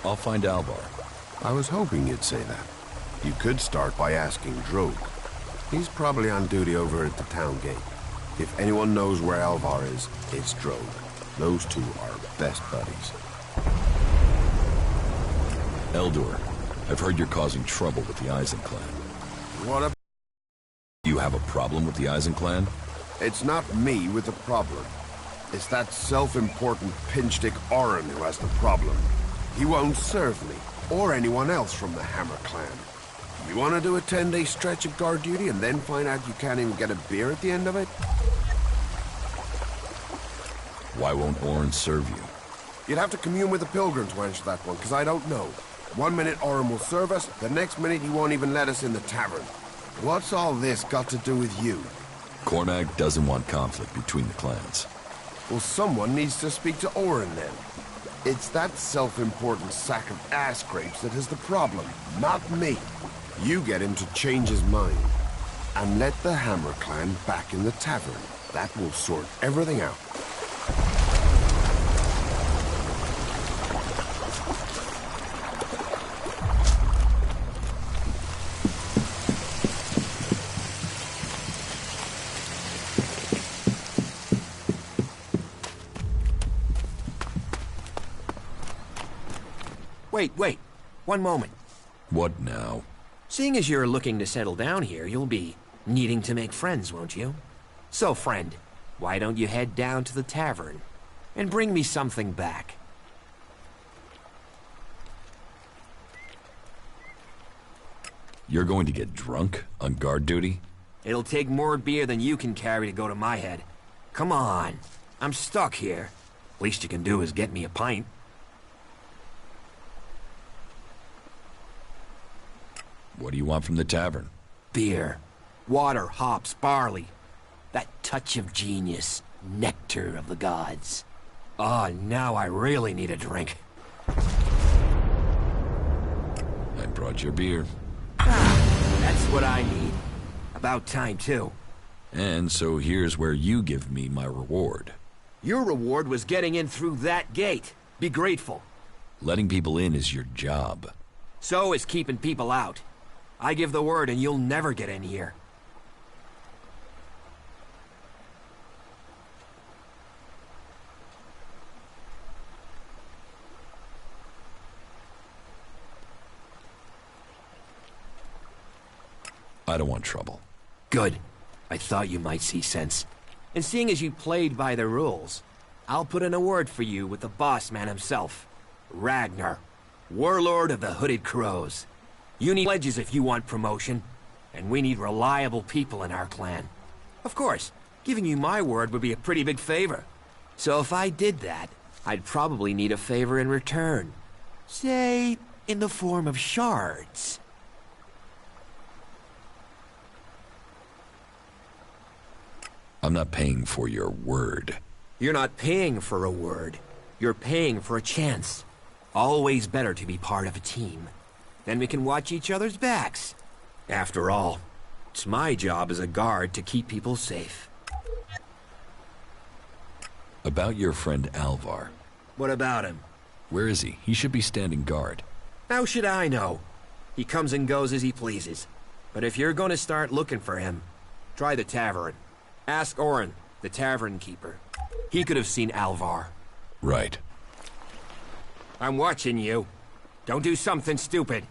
I'll find Alvar. I was hoping you'd say that. You could start by asking Drogue. He's probably on duty over at the town gate. If anyone knows where Alvar is, it's Drogue. Those two are best buddies. Eldor, I've heard you're causing trouble with the Eisenclan. What a... You have a problem with the Eisenclan? It's not me with the problem. It's that self-important pinchstick Orin who has the problem. He won't serve me, or anyone else from the Hammer Clan. You want to do a 10-day stretch of guard duty and then find out you can't even get a beer at the end of it? Why won't Orin serve you? You'd have to commune with the Pilgrim to answer that one, because I don't know. One minute Orin will serve us, the next minute he won't even let us in the tavern. What's all this got to do with you? Cormag doesn't want conflict between the clans. Well, someone needs to speak to Orin then. It's that self-important sack of ass grapes that is the problem, not me. You get him to change his mind. And let the Hammer Clan back in the tavern. That will sort everything out. Wait. One moment. What now? Seeing as you're looking to settle down here, you'll be needing to make friends, won't you? So, friend, why don't you head down to the tavern and bring me something back? You're going to get drunk on guard duty? It'll take more beer than you can carry to go to my head. Come on. I'm stuck here. Least you can do is get me a pint. What do you want from the tavern? Beer. Water, hops, barley. That touch of genius. Nectar of the gods. Oh, now I really need a drink. I brought your beer. That's what I need. About time, too. And so here's where you give me my reward. Your reward was getting in through that gate. Be grateful. Letting people in is your job. So is keeping people out. I give the word and you'll never get in here. I don't want trouble. Good. I thought you might see sense. And seeing as you played by the rules, I'll put in a word for you with the boss man himself. Ragnar, warlord of the Hooded Crows. You need pledges if you want promotion, and we need reliable people in our clan. Of course, giving you my word would be a pretty big favor. So if I did that, I'd probably need a favor in return. Say, in the form of shards. I'm not paying for your word. You're not paying for a word. You're paying for a chance. Always better to be part of a team. Then we can watch each other's backs. After all, it's my job as a guard to keep people safe. About your friend Alvar. What about him? Where is he? He should be standing guard. How should I know? He comes and goes as he pleases. But if you're going to start looking for him, try the tavern. Ask Orin, the tavern keeper. He could have seen Alvar. Right. I'm watching you. Don't do something stupid.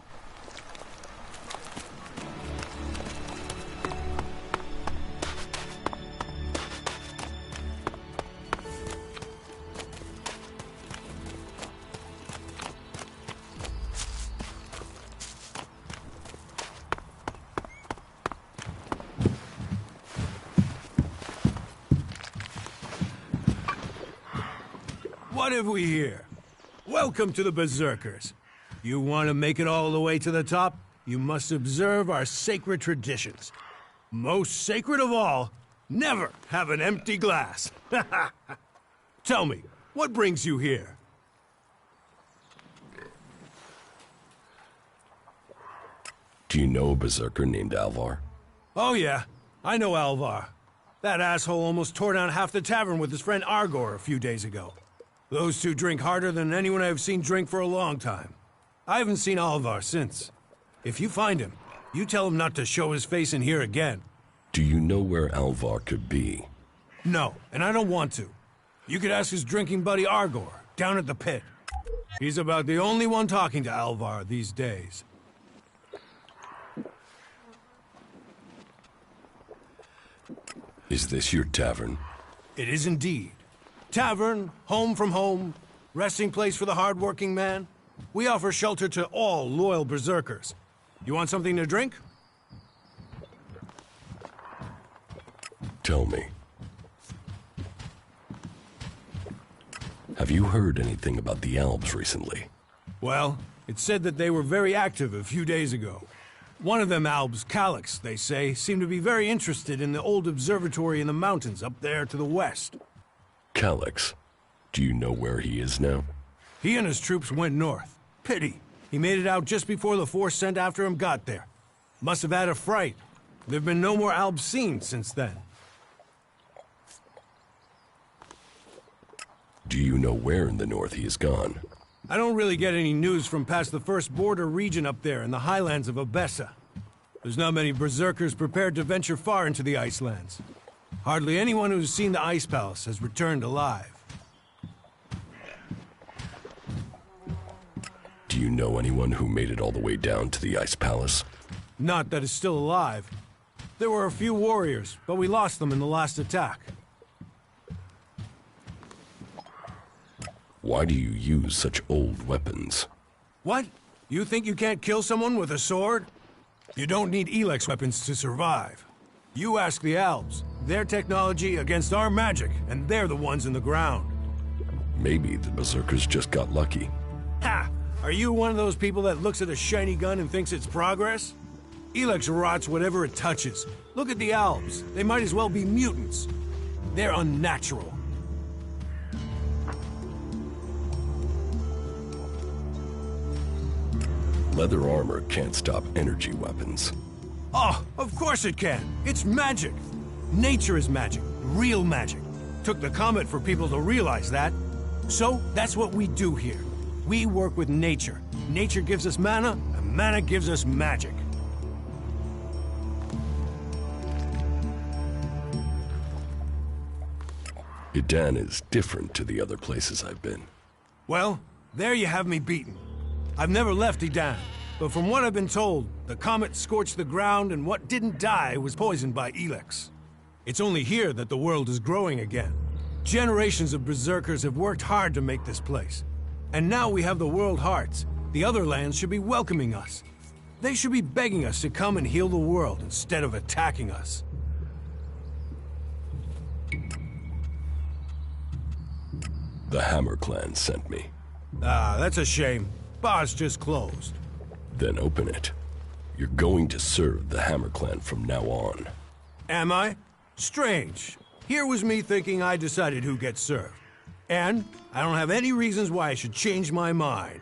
What have we here? Welcome to the Berserkers. You want to make it all the way to the top? You must observe our sacred traditions. Most sacred of all, never have an empty glass. Tell me, what brings you here? Do you know a berserker named Alvar? Oh yeah, I know Alvar. That asshole almost tore down half the tavern with his friend Argor a few days ago. Those two drink harder than anyone I've seen drink for a long time. I haven't seen Alvar since. If you find him, you tell him not to show his face in here again. Do you know where Alvar could be? No, and I don't want to. You could ask his drinking buddy Argor, down at the pit. He's about the only one talking to Alvar these days. Is this your tavern? It is indeed. Tavern, home from home, resting place for the hard-working man. We offer shelter to all loyal berserkers. You want something to drink? Tell me. Have you heard anything about the Alps recently? Well, it's said that they were very active a few days ago. One of them Albs, Elex, they say, seemed to be very interested in the old observatory in the mountains up there to the west. Elex? Do you know where he is now? He and his troops went north. Pity. He made it out just before the force sent after him got there. Must have had a fright. There've been no more Albs seen since then. Do you know where in the north he is gone? I don't really get any news from past the first border region up there in the highlands of Abessa. There's not many berserkers prepared to venture far into the Icelands. Hardly anyone who's seen the Ice Palace has returned alive. Do you know anyone who made it all the way down to the Ice Palace? Not that is still alive. There were a few warriors, but we lost them in the last attack. Why do you use such old weapons? What? You think you can't kill someone with a sword? You don't need Elex weapons to survive. You ask the Alps. Their technology against our magic, and they're the ones in the ground. Maybe the Berserkers just got lucky. Ha! Are you one of those people that looks at a shiny gun and thinks it's progress? Elex rots whatever it touches. Look at the Alps. They might as well be mutants. They're unnatural. Leather armor can't stop energy weapons. Oh, of course it can. It's magic. Nature is magic. Real magic. Took the comet for people to realize that. So, that's what we do here. We work with nature. Nature gives us mana, and mana gives us magic. Idan is different to the other places I've been. Well, there you have me beaten. I've never left Idan. But from what I've been told, the comet scorched the ground and what didn't die was poisoned by Elex. It's only here that the world is growing again. Generations of Berserkers have worked hard to make this place. And now we have the World Hearts. The other lands should be welcoming us. They should be begging us to come and heal the world instead of attacking us. The Hammer Clan sent me. Ah, that's a shame. Bar's just closed. Then open it. You're going to serve the Hammer Clan from now on. Am I? Strange. Here was me thinking I decided who gets served. And I don't have any reasons why I should change my mind.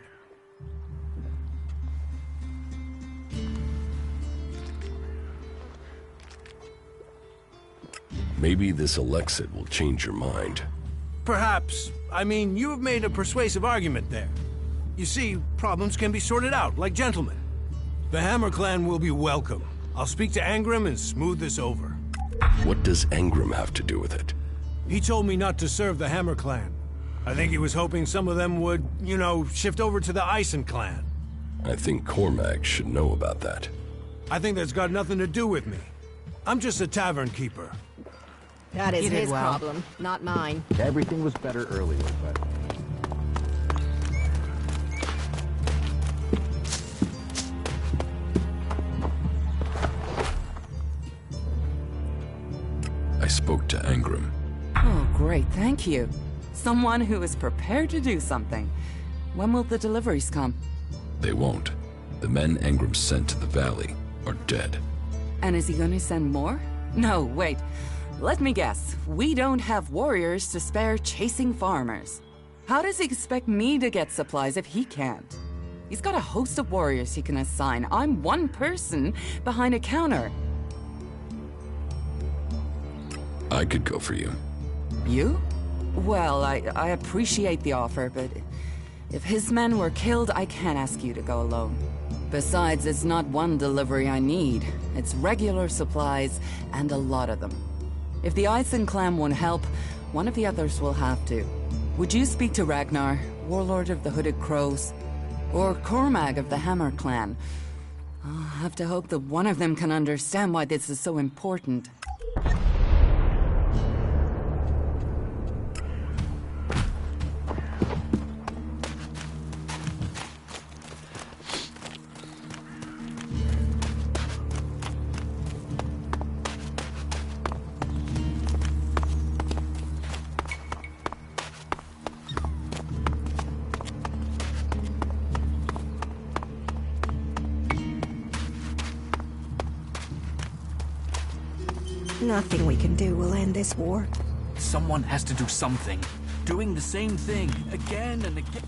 Maybe this Elexit will change your mind. Perhaps. I mean, you have made a persuasive argument there. You see, problems can be sorted out, like gentlemen. The Hammer Clan will be welcome. I'll speak to Angrim and smooth this over. What does Angrim have to do with it? He told me not to serve the Hammer Clan. I think he was hoping some of them would, you know, shift over to the Ison Clan. I think Cormag should know about that. I think that's got nothing to do with me. I'm just a tavern keeper. That is You did his well. problem, not mine. Everything was better earlier, but... I spoke to Angrim. Oh, great, thank you. Someone who is prepared to do something. When will the deliveries come? They won't. The men Angrim sent to the valley are dead. And is he going to send more? No, wait. Let me guess. We don't have warriors to spare chasing farmers. How does he expect me to get supplies if he can't? He's got a host of warriors he can assign. I'm one person behind a counter. I could go for you. You? Well, I appreciate the offer, but if his men were killed, I can't ask you to go alone. Besides, it's not one delivery I need. It's regular supplies, and a lot of them. If the Ison clan won't help, one of the others will have to. Would you speak to Ragnar, warlord of the Hooded Crows? Or Cormag of the Hammer clan? I'll have to hope that one of them can understand why this is so important. Nothing we can do will end this war. Someone has to do something. Doing the same thing again and again.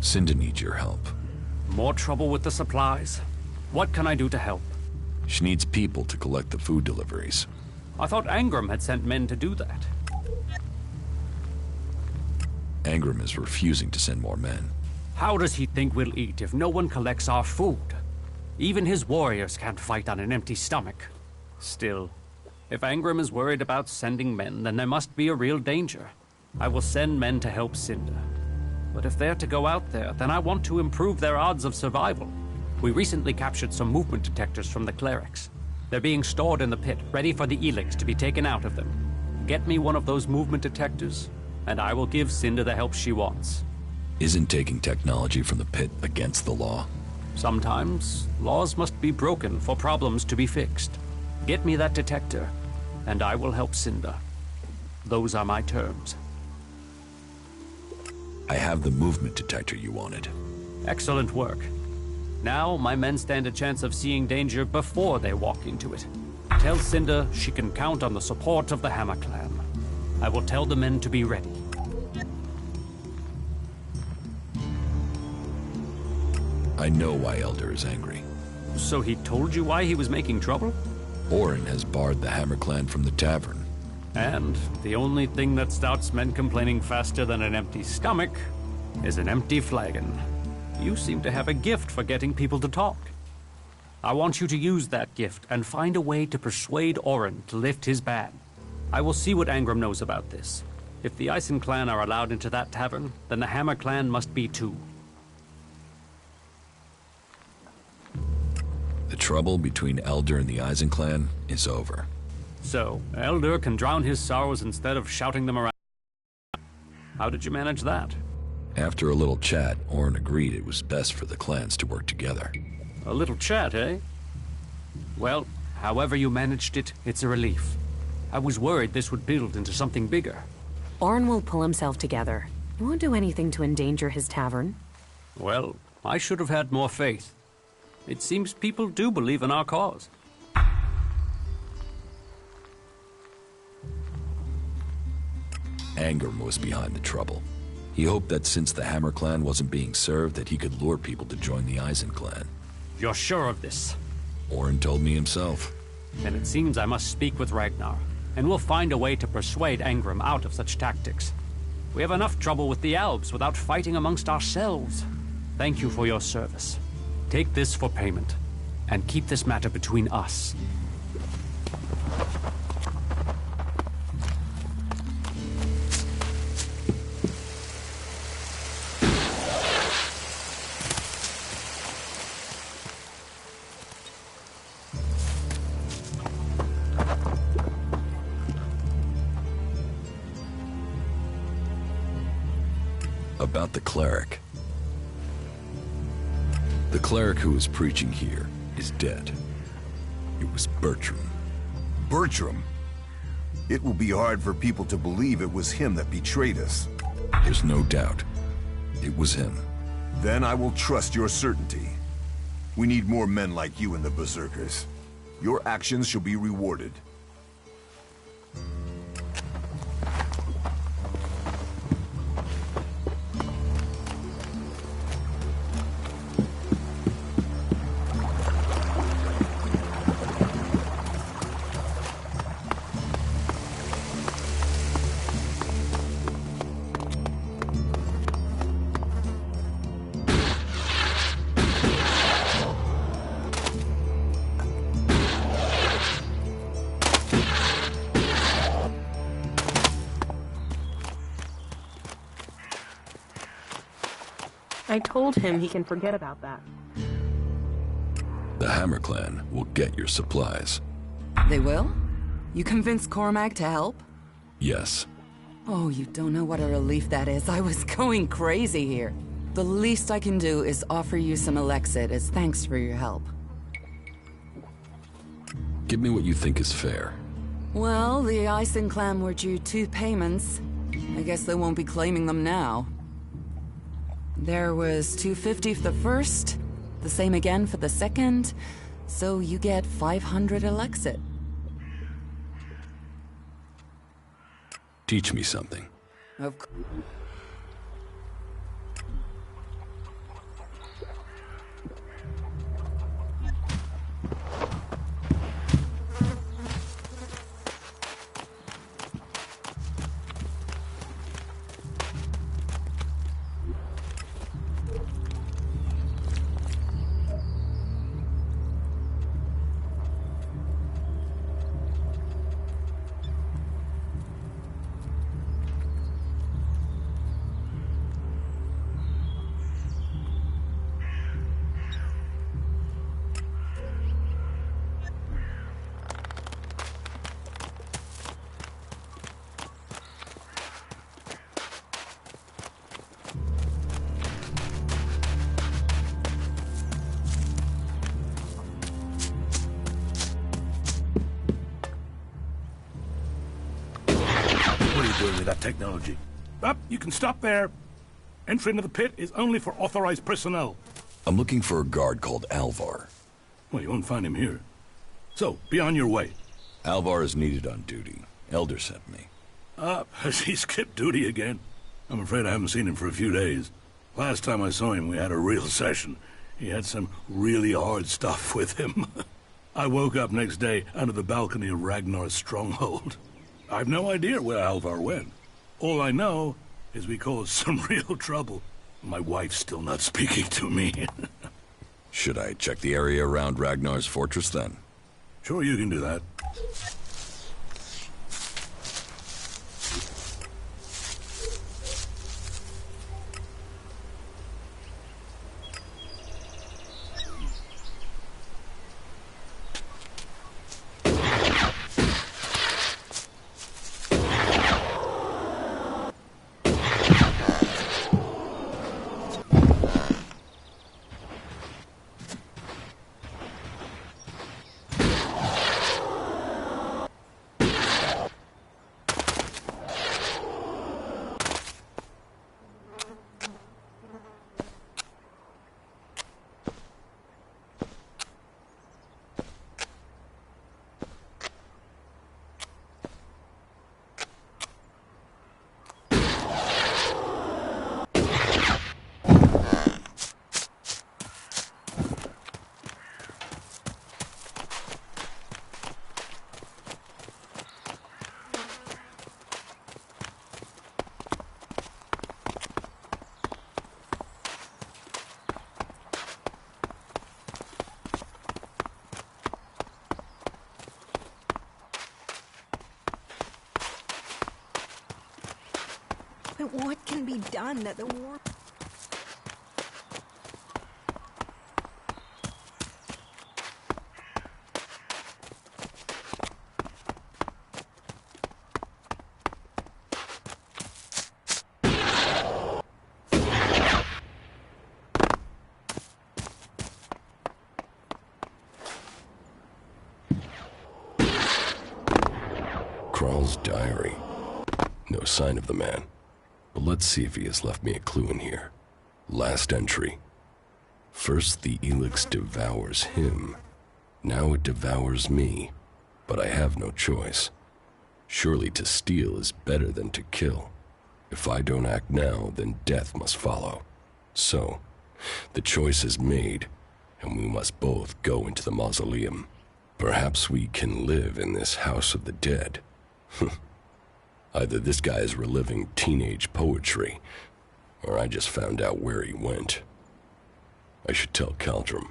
Cinda needs your help. More trouble with the supplies? What can I do to help? She needs people to collect the food deliveries. I thought Angrim had sent men to do that. Angrim is refusing to send more men. How does he think we'll eat if no one collects our food? Even his warriors can't fight on an empty stomach. Still, if Angrim is worried about sending men, then there must be a real danger. I will send men to help Cinda. But if they're to go out there, then I want to improve their odds of survival. We recently captured some movement detectors from the clerics. They're being stored in the pit, ready for the Elex to be taken out of them. Get me one of those movement detectors, and I will give Cinda the help she wants. Isn't taking technology from the pit against the law? Sometimes, laws must be broken for problems to be fixed. Get me that detector, and I will help Cinda. Those are my terms. I have the movement detector you wanted. Excellent work. Now, my men stand a chance of seeing danger before they walk into it. Tell Cinda she can count on the support of the Hammer Clan. I will tell the men to be ready. I know why Elder is angry. So he told you why he was making trouble? Orin has barred the Hammer Clan from the tavern. And the only thing that starts men complaining faster than an empty stomach is an empty flagon. You seem to have a gift for getting people to talk. I want you to use that gift and find a way to persuade Orin to lift his ban. I will see what Angram knows about this. If the Eisen clan are allowed into that tavern, then the Hammer clan must be too. The trouble between Elder and the Eisen clan is over. So, Elder can drown his sorrows instead of shouting them around. How did you manage that? After a little chat, Orin agreed it was best for the clans to work together. A little chat, eh? Well, however you managed it, it's a relief. I was worried this would build into something bigger. Orin will pull himself together. He won't do anything to endanger his tavern. Well, I should have had more faith. It seems people do believe in our cause. Angram was behind the trouble. He hoped that since the Hammer clan wasn't being served, that he could lure people to join the Eisen clan. You're sure of this? Orin told me himself. Then it seems I must speak with Ragnar, and we'll find a way to persuade Angram out of such tactics. We have enough trouble with the Albs without fighting amongst ourselves. Thank you for your service. Take this for payment, and keep this matter between us. About the cleric. The cleric who was preaching here is dead. It was Bertram. Bertram? It will be hard for people to believe it was him that betrayed us. There's no doubt. It was him. Then I will trust your certainty. We need more men like you in the Berserkers. Your actions shall be rewarded. I told him he can forget about that. The Hammer clan will get your supplies. They will? You convinced Cormac to help? Yes. Oh, you don't know what a relief that is. I was going crazy here. The least I can do is offer you some Elexit as thanks for your help. Give me what you think is fair. Well, the Eisen clan were due 2 payments. I guess they won't be claiming them now. There was 250 for the first, the same again for the second, so you get 500 Elexit. Teach me something. Of course. With that technology. Up, you can stop there. Entry into the pit is only for authorized personnel. I'm looking for a guard called Alvar. Well, you won't find him here. So, be on your way. Alvar is needed on duty. Elder sent me. Has he skipped duty again? I'm afraid I haven't seen him for a few days. Last time I saw him, we had a real session. He had some really hard stuff with him. I woke up next day under the balcony of Ragnar's stronghold. I've no idea where Alvar went. All I know is we caused some real trouble. My wife's still not speaking to me. Should I check the area around Ragnar's fortress then? Sure, you can do that. But what can be done that the war... Kral's diary. No sign of the man. But let's see if he has left me a clue in here. Last entry. First the Elex devours him. Now it devours me. But I have no choice. Surely to steal is better than to kill. If I don't act now, then death must follow. So, the choice is made, and we must both go into the mausoleum. Perhaps we can live in this house of the dead. Either this guy is reliving teenage poetry, or I just found out where he went. I should tell Caldrum.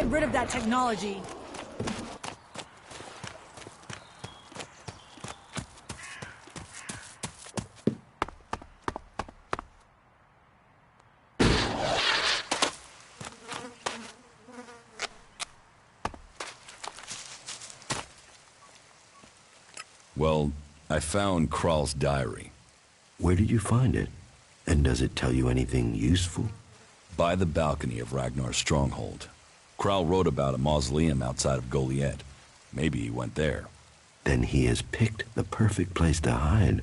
Rid of that technology. Well, I found Kral's diary. Where did you find it? And does it tell you anything useful? By the balcony of Ragnar's stronghold. Kral wrote about a mausoleum outside of Goliad. Maybe he went there. Then he has picked the perfect place to hide.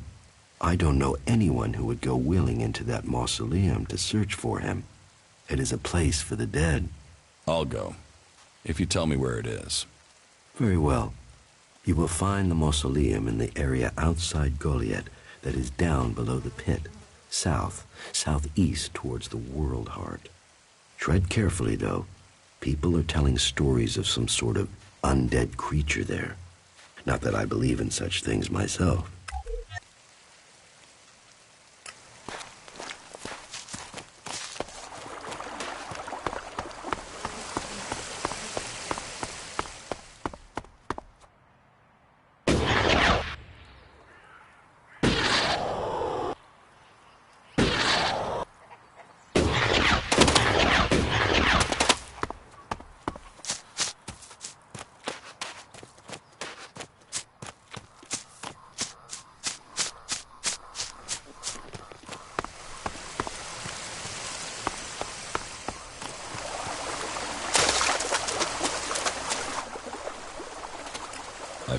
I don't know anyone who would go willing into that mausoleum to search for him. It is a place for the dead. I'll go, if you tell me where it is. Very well. You will find the mausoleum in the area outside Goliad that is down below the pit, southeast towards the World Heart. Tread carefully, though. People are telling stories of some sort of undead creature there. Not that I believe in such things myself.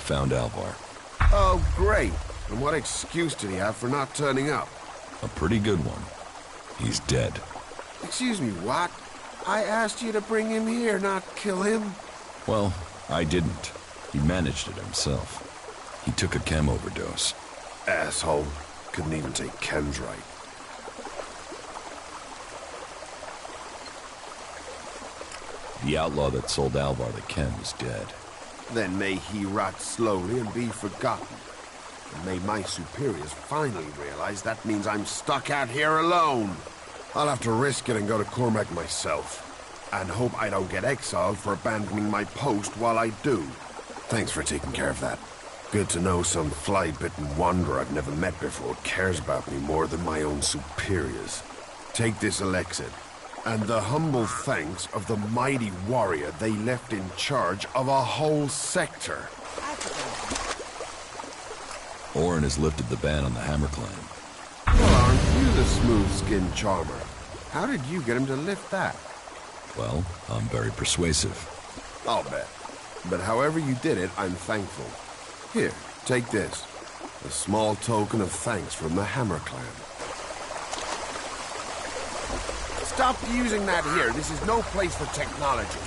found Alvar. Oh, great. And what excuse did he have for not turning up? A pretty good one. He's dead. Excuse me, what? I asked you to bring him here, not kill him. Well, I didn't. He managed it himself. He took a chem overdose. Asshole. Couldn't even take chems right. The outlaw that sold Alvar the chem is dead. Then may he rot slowly and be forgotten. And may my superiors finally realize that means I'm stuck out here alone. I'll have to risk it and go to Cormac myself. And hope I don't get exiled for abandoning my post while I do. Thanks for taking care of that. Good to know some fly-bitten wanderer I've never met before cares about me more than my own superiors. Take this Elex, and the humble thanks of the mighty warrior they left in charge of a whole sector. Orin has lifted the ban on the Hammer Clan. Well, aren't you the smooth-skinned charmer? How did you get him to lift that? Well, I'm very persuasive. I'll bet. But however you did it, I'm thankful. Here, take this. A small token of thanks from the Hammer Clan. Stop using that here. This is no place for technology.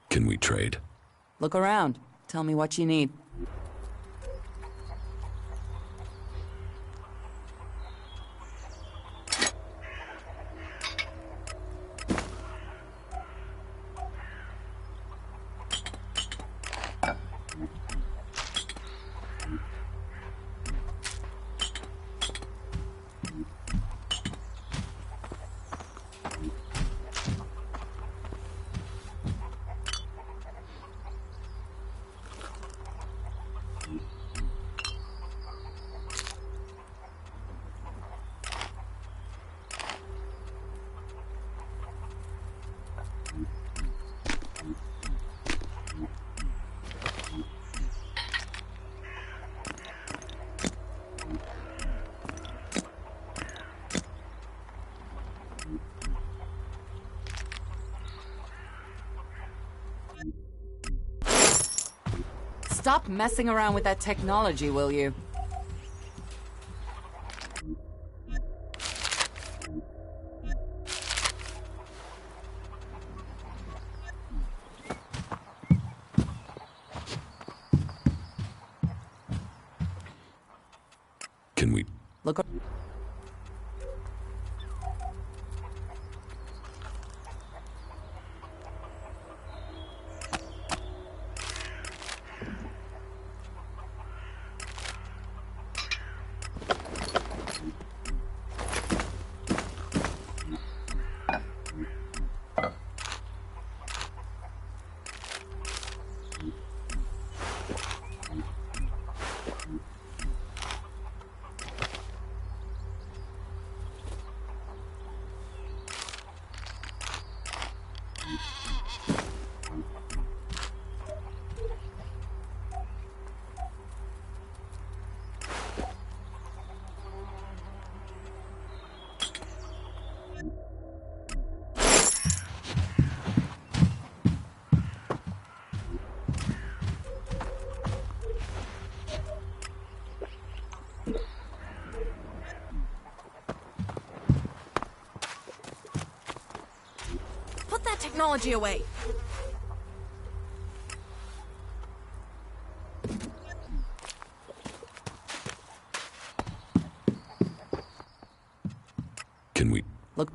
Can we trade? Look around. Tell me what you need. Stop messing around with that technology, will you? Can we... Look. Put that technology away. Can we... Look...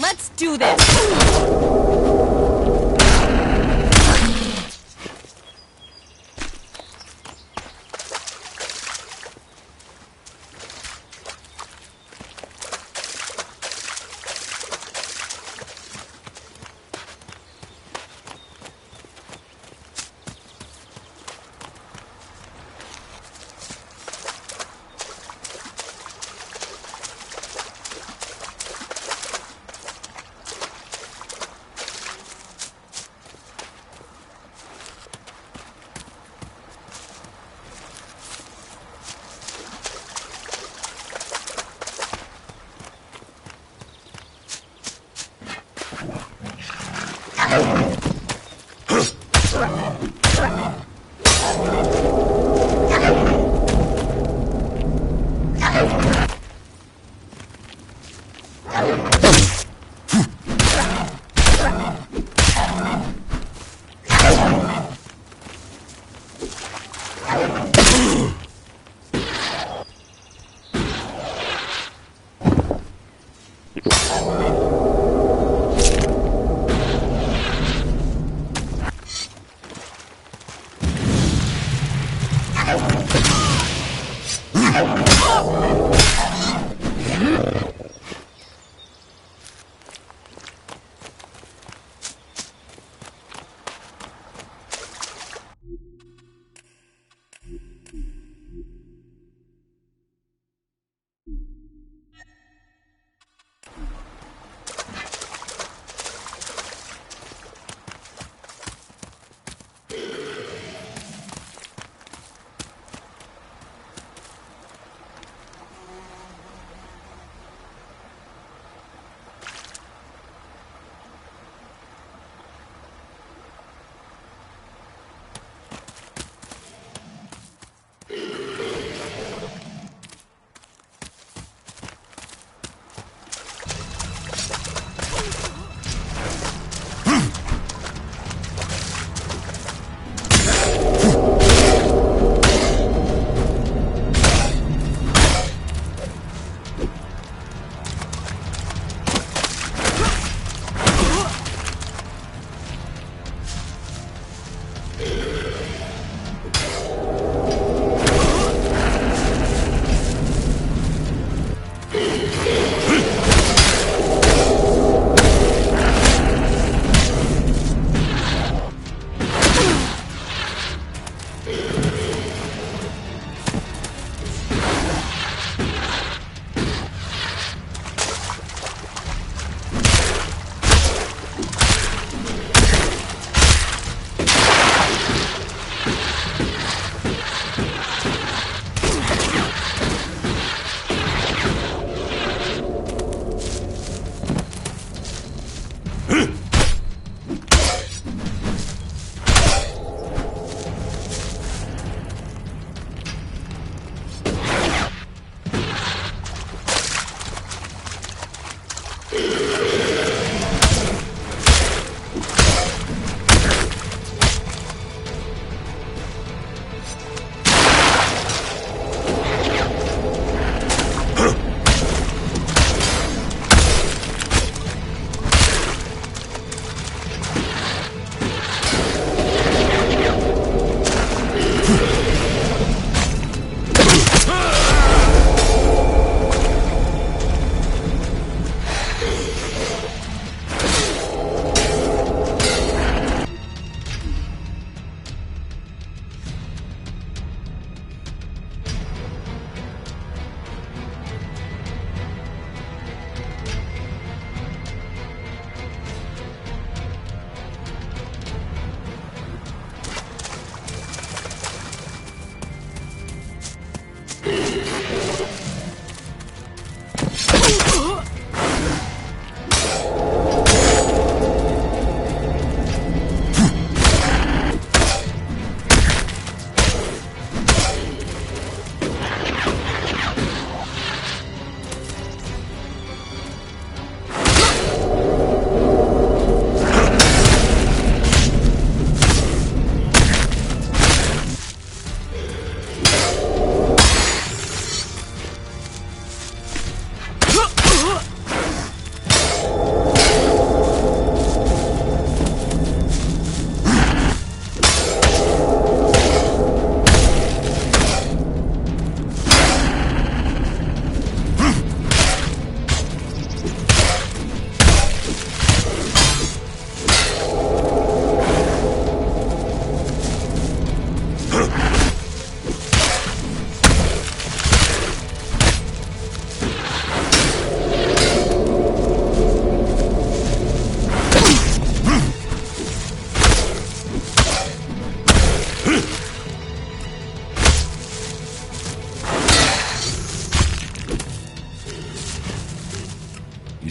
Let's do this!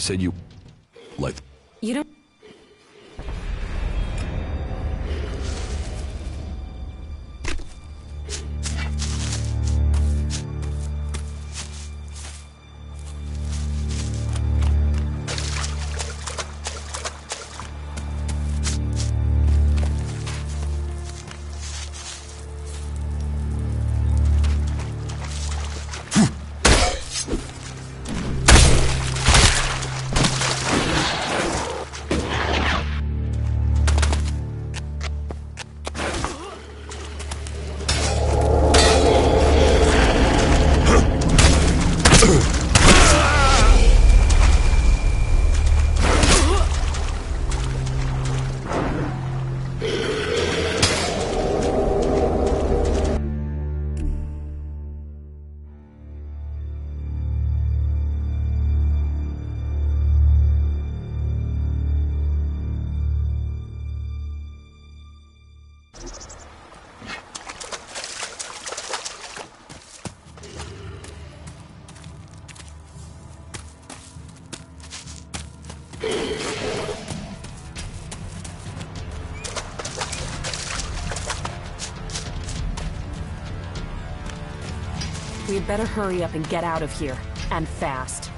said you... like... You don't... We'd better hurry up and get out of here. And fast.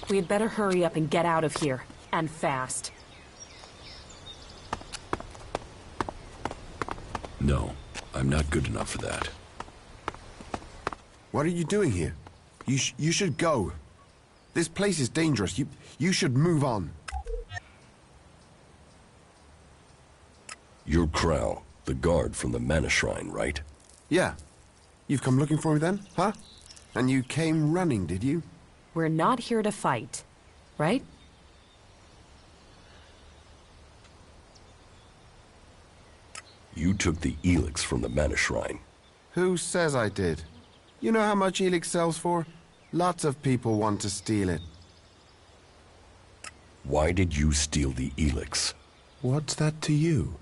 We'd better hurry up and get out of here. And fast. No, I'm not good enough for that. What are you doing here? You should go. This place is dangerous. You should move on. You're Krell, the guard from the Mana Shrine, right? Yeah. You've come looking for me then, huh? And you came running, did you? We're not here to fight, right? You took the Elex from the Mana Shrine. Who says I did? You know how much Elex sells for? Lots of people want to steal it. Why did you steal the Elex? What's that to you?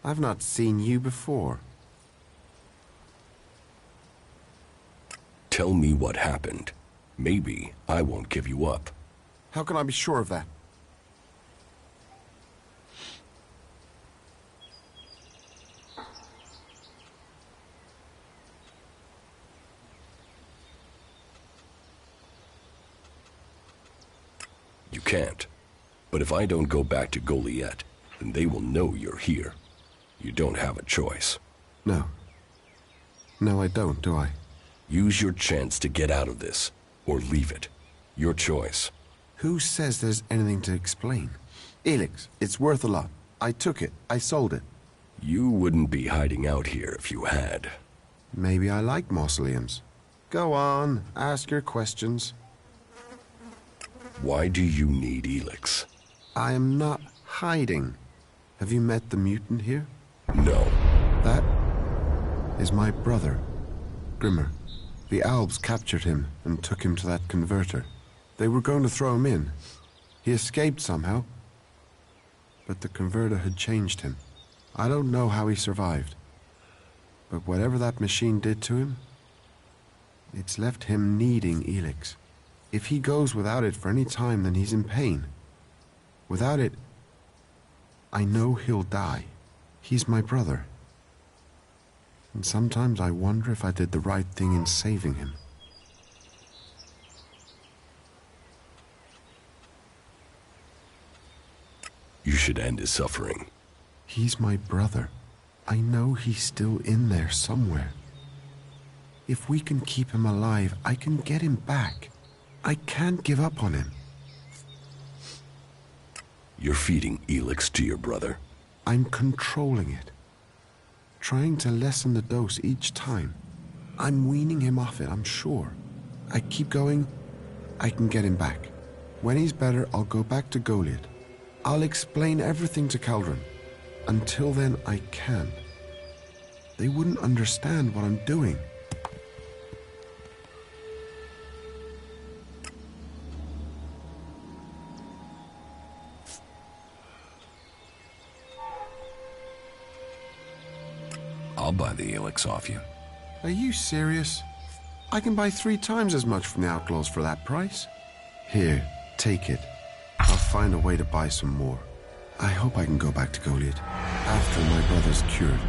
I've not seen you before. Tell me what happened. Maybe I won't give you up. How can I be sure of that? You can't. But if I don't go back to Goliath, then they will know you're here. You don't have a choice. No. No, I don't, do I? Use your chance to get out of this, or leave it. Your choice. Who says there's anything to explain? Elex, it's worth a lot. I took it. I sold it. You wouldn't be hiding out here if you had. Maybe I like mausoleums. Go on, ask your questions. Why do you need Elex? I am not hiding. Have you met the mutant here? No. That is my brother, Grimmer. The Albs captured him and took him to that converter. They were going to throw him in. He escaped somehow. But the converter had changed him. I don't know how he survived. But whatever that machine did to him, it's left him needing Elex. If he goes without it for any time, then he's in pain. Without it, I know he'll die. He's my brother. And sometimes I wonder if I did the right thing in saving him. You should end his suffering. He's my brother. I know he's still in there somewhere. If we can keep him alive, I can get him back. I can't give up on him. You're feeding Elex to your brother? I'm controlling it. Trying to lessen the dose each time. I'm weaning him off it, I'm sure. I keep going, I can get him back. When he's better, I'll go back to Goliath. I'll explain everything to Caldron. Until then, I can't. They wouldn't understand what I'm doing. I'll buy the Elex off you. Are you serious? I can buy 3 times as much from the Outlaws for that price. Here, take it. I'll find a way to buy some more. I hope I can go back to Goliath after my brother's cured.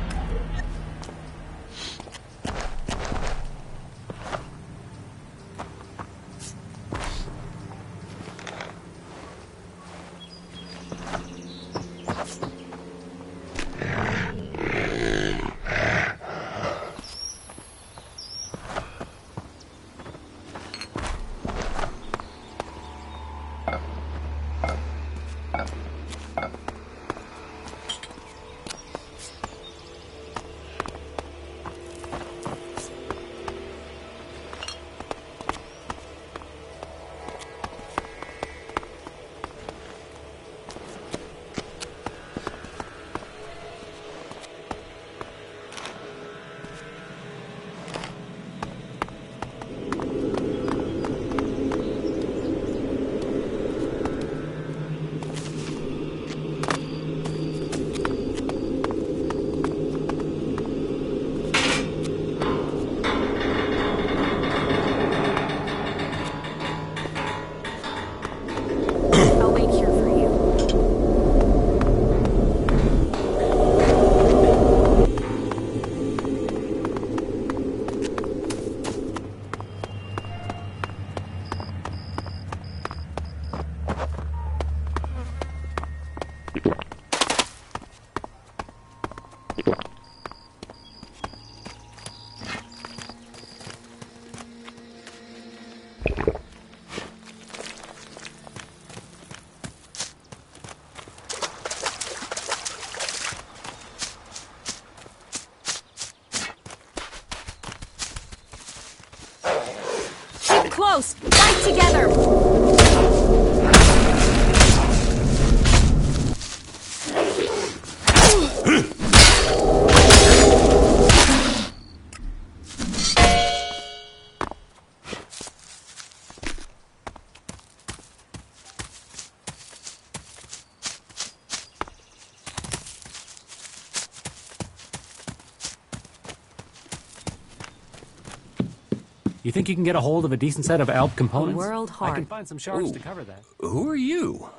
You think you can get a hold of a decent set of Alb components? World I Heart. can find some shards Ooh. to cover that. Who are you?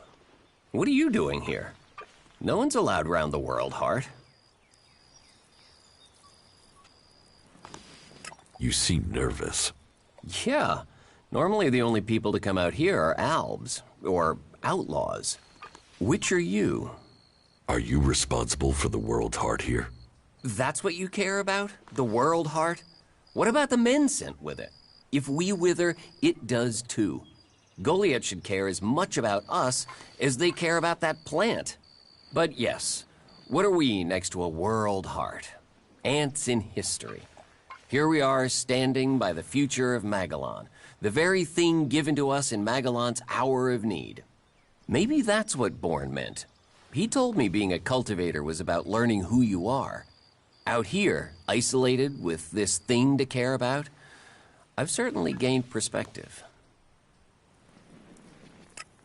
What are you doing here? No one's allowed round the World Heart. You seem nervous. Yeah. Normally the only people to come out here are Albs, or outlaws. Which are you? Are you responsible for the World Heart here? That's what you care about? The World Heart? What about the men sent with it? If we wither, it does too. Goliath should care as much about us as they care about that plant. But yes, what are we next to a World Heart? Ants in history. Here we are standing by the future of Magellan, the very thing given to us in Magellan's hour of need. Maybe that's what Bourne meant. He told me being a cultivator was about learning who you are. Out here, isolated with this thing to care about, I've certainly gained perspective.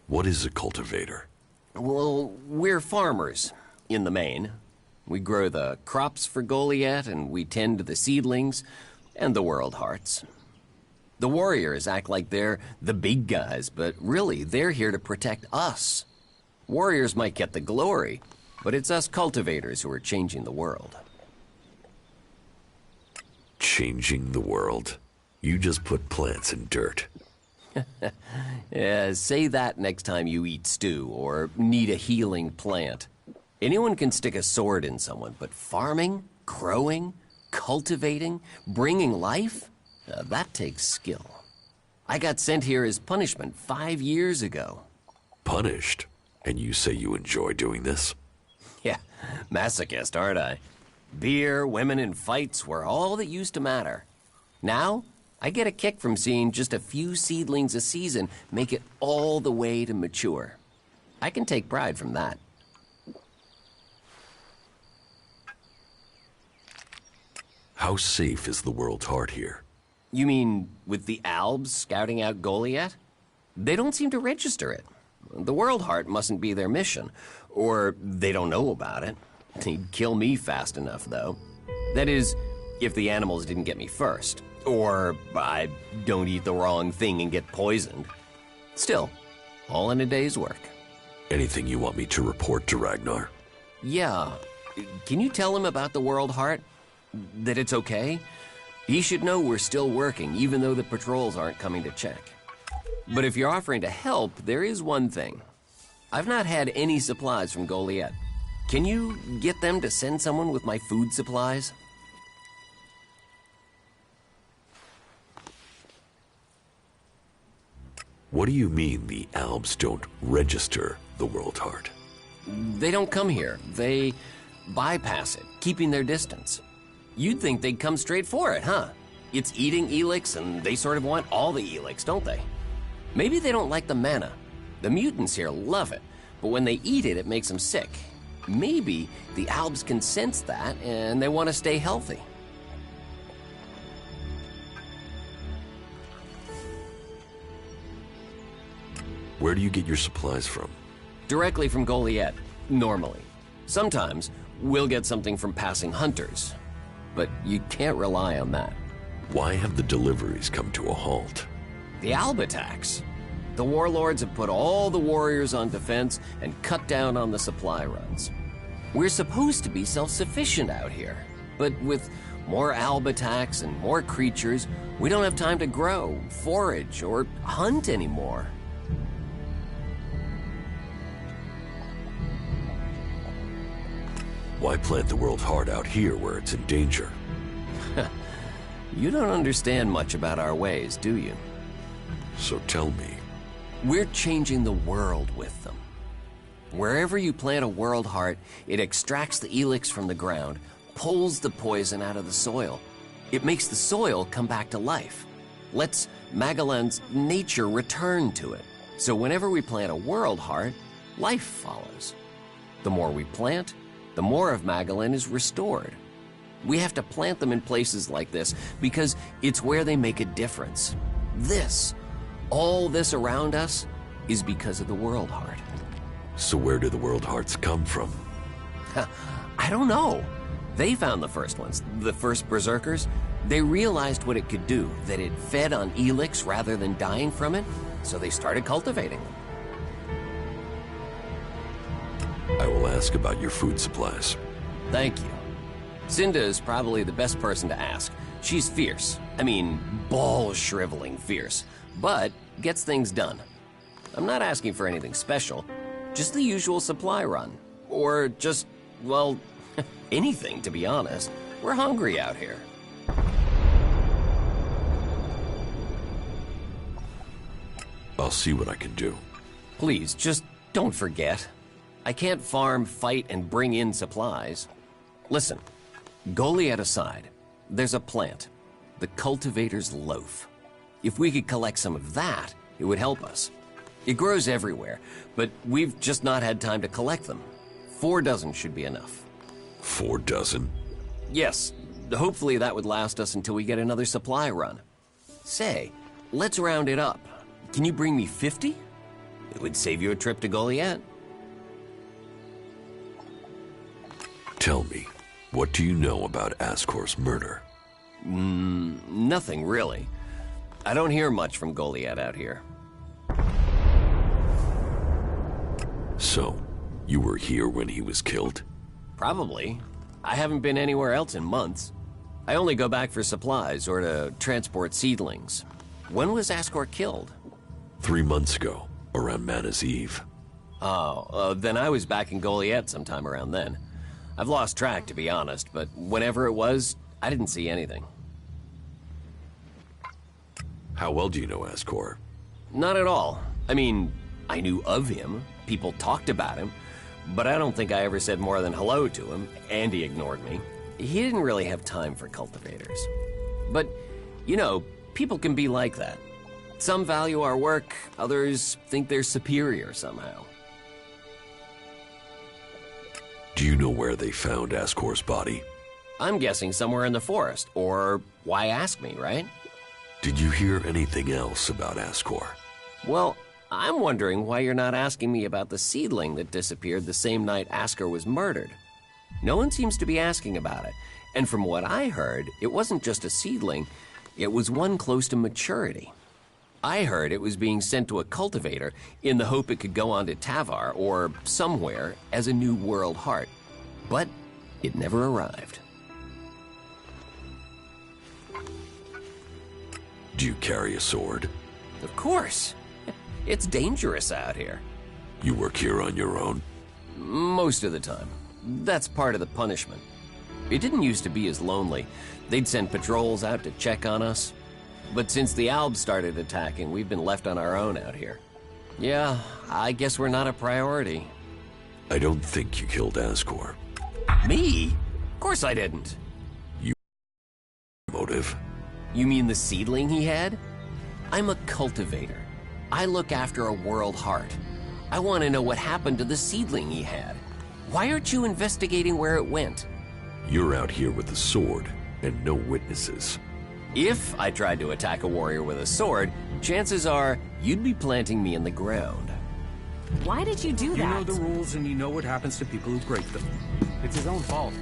What is a cultivator? Well, we're farmers, in the main. We grow the crops for Goliath, and we tend to the seedlings and the World Hearts. The warriors act like they're the big guys, but really, they're here to protect us. Warriors might get the glory, but it's us cultivators who are changing the world. Changing the world? You just put plants in dirt. Yeah, say that next time you eat stew or need a healing plant. Anyone can stick a sword in someone, but farming, growing, cultivating, bringing life, that takes skill. I got sent here as punishment 5 years ago. Punished? And you say you enjoy doing this? Yeah, masochist, aren't I? Beer, women, and fights were all that used to matter. Now, I get a kick from seeing just a few seedlings a season make it all the way to mature. I can take pride from that. How safe is the World Heart here? You mean with the Albs scouting out Goliath? They don't seem to register it. The World Heart mustn't be their mission, or they don't know about it. They'd kill me fast enough, though. That is, if the animals didn't get me first. Or I don't eat the wrong thing and get poisoned. Still, all in a day's work. Anything you want me to report to Ragnar? Yeah. Can you tell him about the World Heart? That it's okay? He should know we're still working, even though the patrols aren't coming to check. But if you're offering to help, there is one thing. I've not had any supplies from Goliath. Can you get them to send someone with my food supplies? What do you mean the Albs don't register the World Heart? They don't come here. They bypass it, keeping their distance. You'd think they'd come straight for it, huh? It's eating Elex, and they sort of want all the Elex, don't they? Maybe they don't like the mana. The mutants here love it, but when they eat it, it makes them sick. Maybe the Albs can sense that, and they want to stay healthy. Where do you get your supplies from? Directly from Goliath, normally. Sometimes, we'll get something from passing hunters. But you can't rely on that. Why have the deliveries come to a halt? The Alb attacks. The warlords have put all the warriors on defense and cut down on the supply runs. We're supposed to be self-sufficient out here, but with more Alb attacks and more creatures, we don't have time to grow, forage, or hunt anymore. Why plant the World Heart out here where it's in danger? You don't understand much about our ways, do you? So tell me. We're changing the world with them. Wherever you plant a World Heart, it extracts the Elex from the ground, pulls the poison out of the soil. It makes the soil come back to life, lets Magellan's nature return to it. So whenever we plant a World Heart, life follows. The more we plant, the more of Magellan is restored. We have to plant them in places like this because it's where they make a difference. All this around us, is because of the World Heart. So where do the World Hearts come from? I don't know. They found the first ones, the first Berserkers. They realized what it could do, that it fed on Elex rather than dying from it, so they started cultivating them. I will ask about your food supplies. Thank you. Cinda is probably the best person to ask. She's fierce. I mean, ball-shriveling fierce. But gets things done. I'm not asking for anything special. Just the usual supply run. Or just, well, anything, to be honest. We're hungry out here. I'll see what I can do. Please, just don't forget. I can't farm, fight, and bring in supplies. Listen, Goliath aside, there's a plant, the Cultivator's Loaf. If we could collect some of that, it would help us. It grows everywhere, but we've just not had time to collect them. 4 dozen should be enough. 4 dozen? Yes, hopefully that would last us until we get another supply run. Say, let's round it up. Can you bring me 50? It would save you a trip to Goliath. Tell me, what do you know about Ascor's murder? Nothing really. I don't hear much from Goliath out here. So, you were here when he was killed? Probably. I haven't been anywhere else in months. I only go back for supplies or to transport seedlings. When was Ascor killed? 3 months ago, around Mana's Eve. Oh, then I was back in Goliath sometime around then. I've lost track, to be honest, but whenever it was, I didn't see anything. How well do you know Ascor? Not at all. I mean, I knew of him, people talked about him, but I don't think I ever said more than hello to him, and he ignored me. He didn't really have time for cultivators. But, you know, people can be like that. Some value our work, others think they're superior somehow. Do you know where they found Ascor's body? I'm guessing somewhere in the forest, or why ask me, right? Did you hear anything else about Ascor? Well, I'm wondering why you're not asking me about the seedling that disappeared the same night Ascor was murdered. No one seems to be asking about it, and from what I heard, it wasn't just a seedling, it was one close to maturity. I heard it was being sent to a cultivator in the hope it could go on to Tavar or somewhere as a new world heart. But it never arrived. Do you carry a sword? Of course. It's dangerous out here. You work here on your own? Most of the time. That's part of the punishment. It didn't used to be as lonely. They'd send patrols out to check on us. But since the Albs started attacking, we've been left on our own out here. Yeah, I guess we're not a priority. I don't think you killed Ascor. Me? Of course I didn't. You... motive? You mean the seedling he had? I'm a cultivator. I look after a world heart. I want to know what happened to the seedling he had. Why aren't you investigating where it went? You're out here with a sword and no witnesses. If I tried to attack a warrior with a sword, chances are you'd be planting me in the ground. Why did you do that? You know the rules and you know what happens to people who break them. It's his own fault.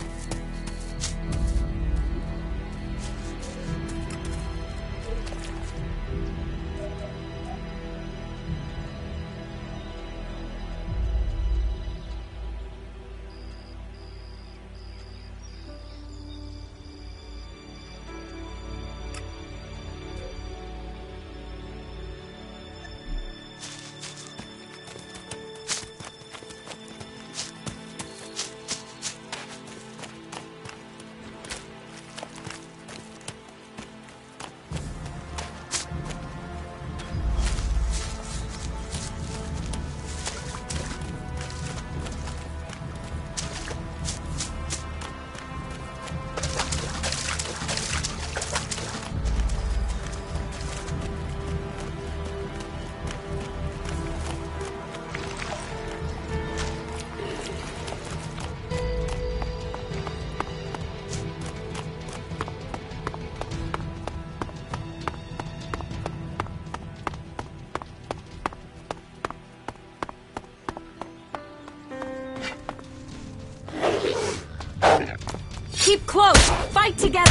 Keep close! Fight together!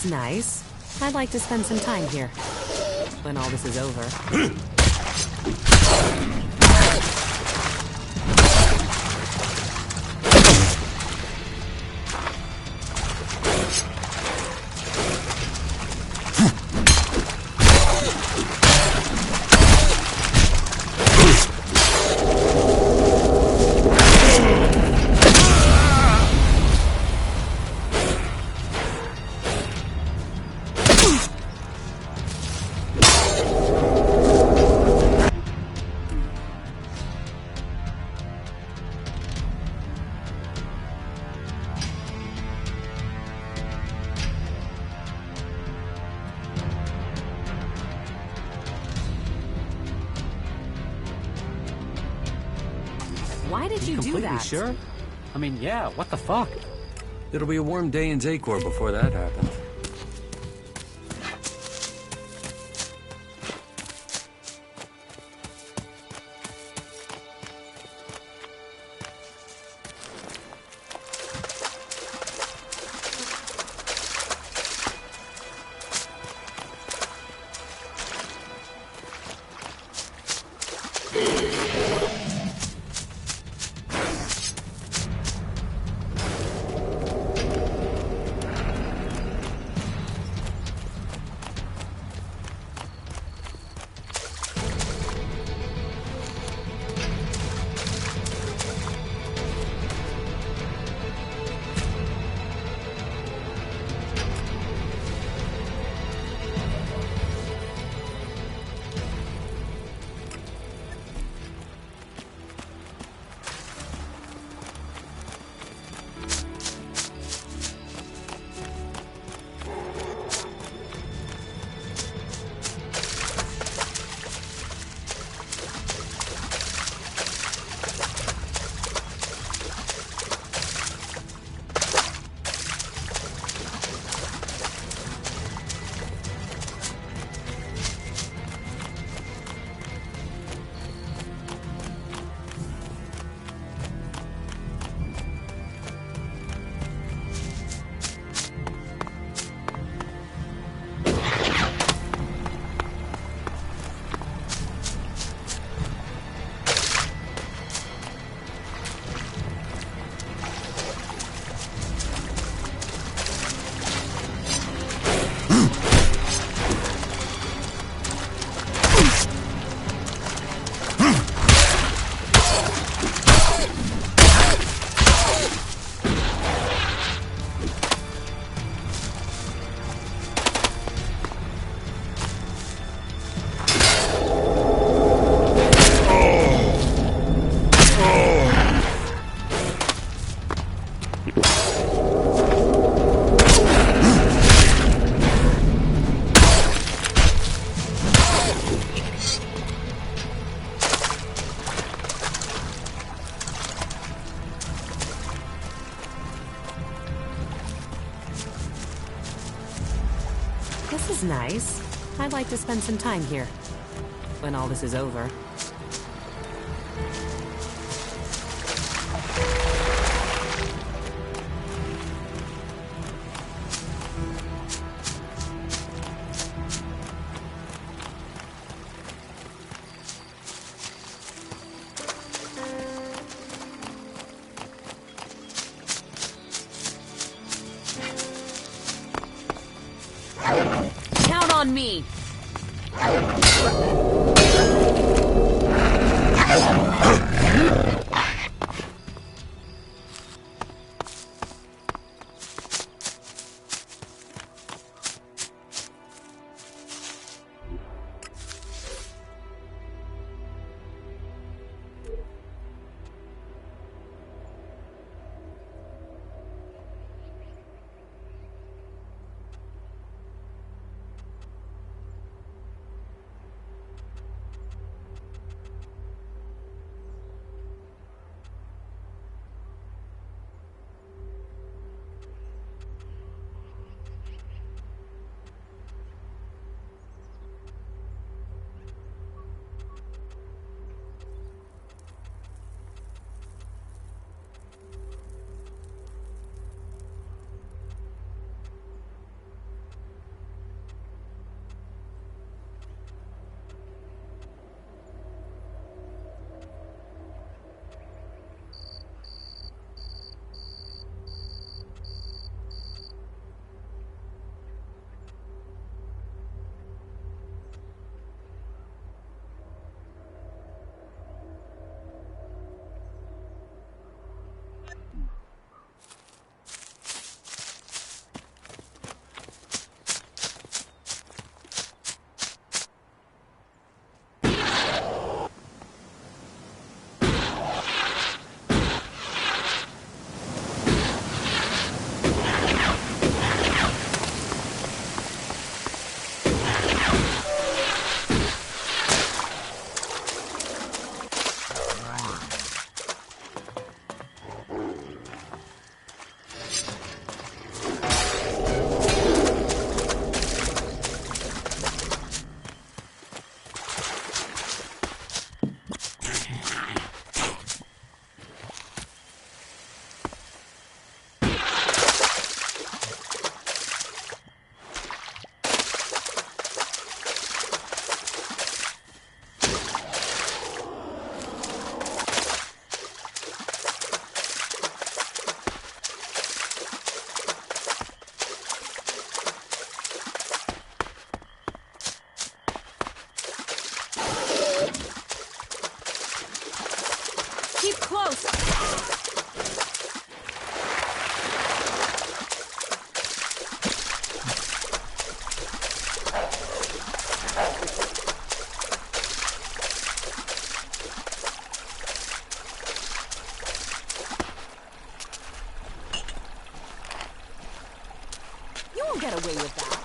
is nice. I'd like to spend some time here. When all this is over. Why did you do that? Sure? I mean, yeah, what the fuck? It'll be a warm day in Zakor before that happens. This is nice. I'd like to spend some time here. When all this is over. Count on me! away with that.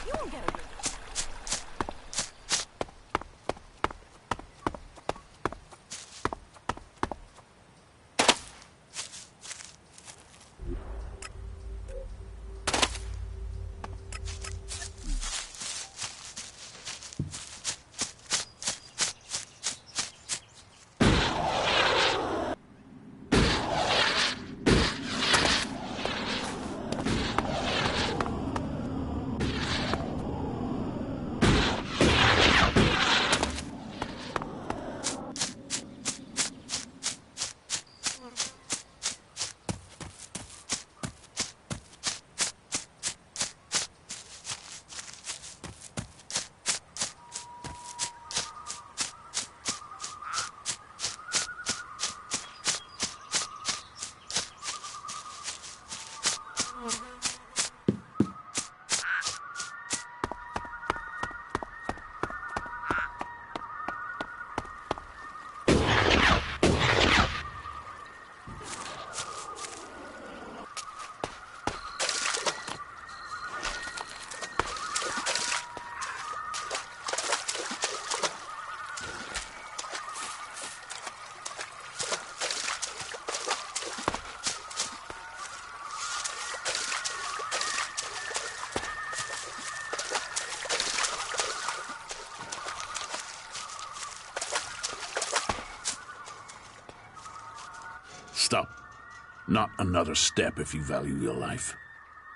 You won't get away. Stop. Not another step if you value your life.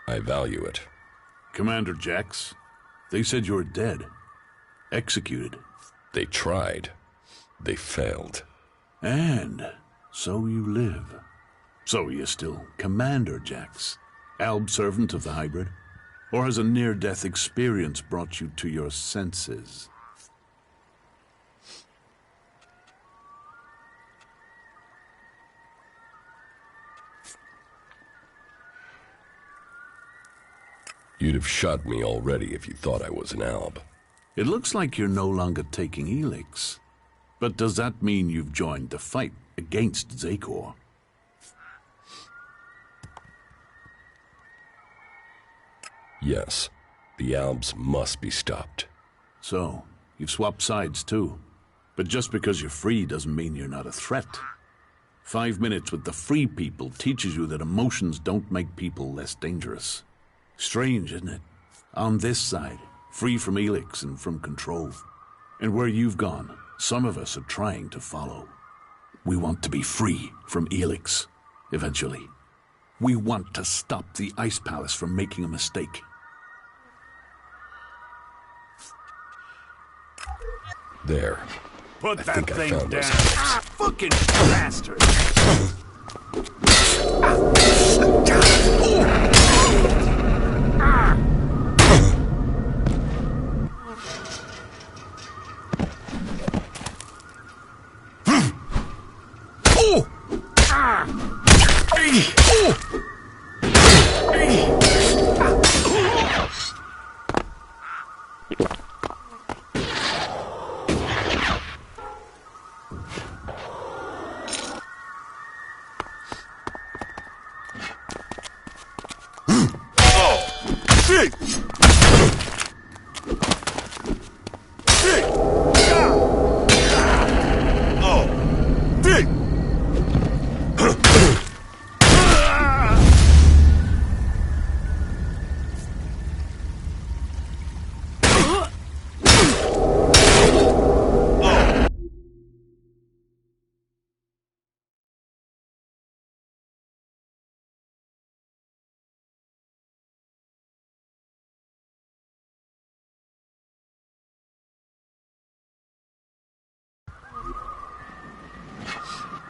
I value it. Commander Jax, they said you were dead. Executed. They tried. They failed. And so you live. So you're still Commander Jax, Alb servant of the hybrid? Or has a near-death experience brought you to your senses? You'd have shot me already if you thought I was an Alb. It looks like you're no longer taking Elex. But does that mean you've joined the fight against Zakor? Yes. The Albs must be stopped. So, you've swapped sides too. But just because you're free doesn't mean you're not a threat. 5 minutes with the free people teaches you that emotions don't make people less dangerous. Strange, isn't it? On this side, free from Elex and from control. And where you've gone, some of us are trying to follow. We want to be free from Elex, eventually. We want to stop the Ice Palace from making a mistake. There. Put I that think thing I found down. those. Ah, fucking bastard!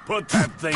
Put that thing...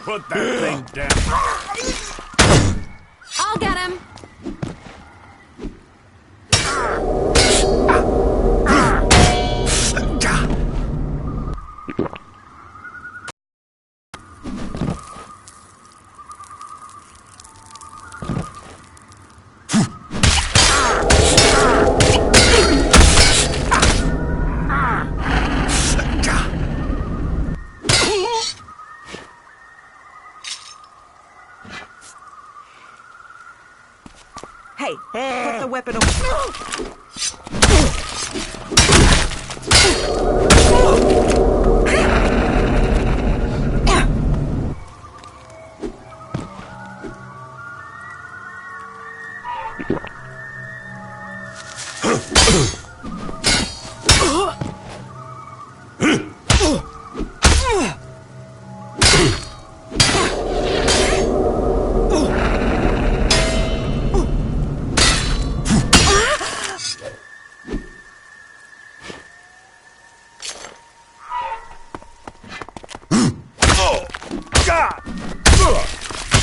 Put that thing down. I'll get him. Hey, put the weapon away.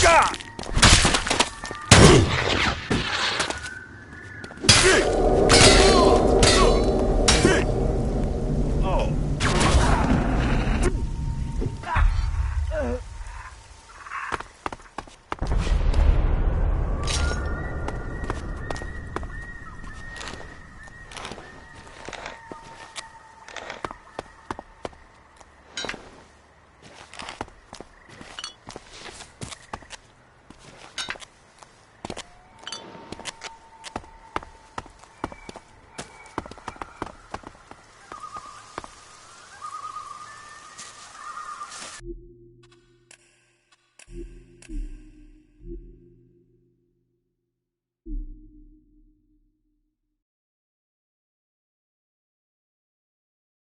God!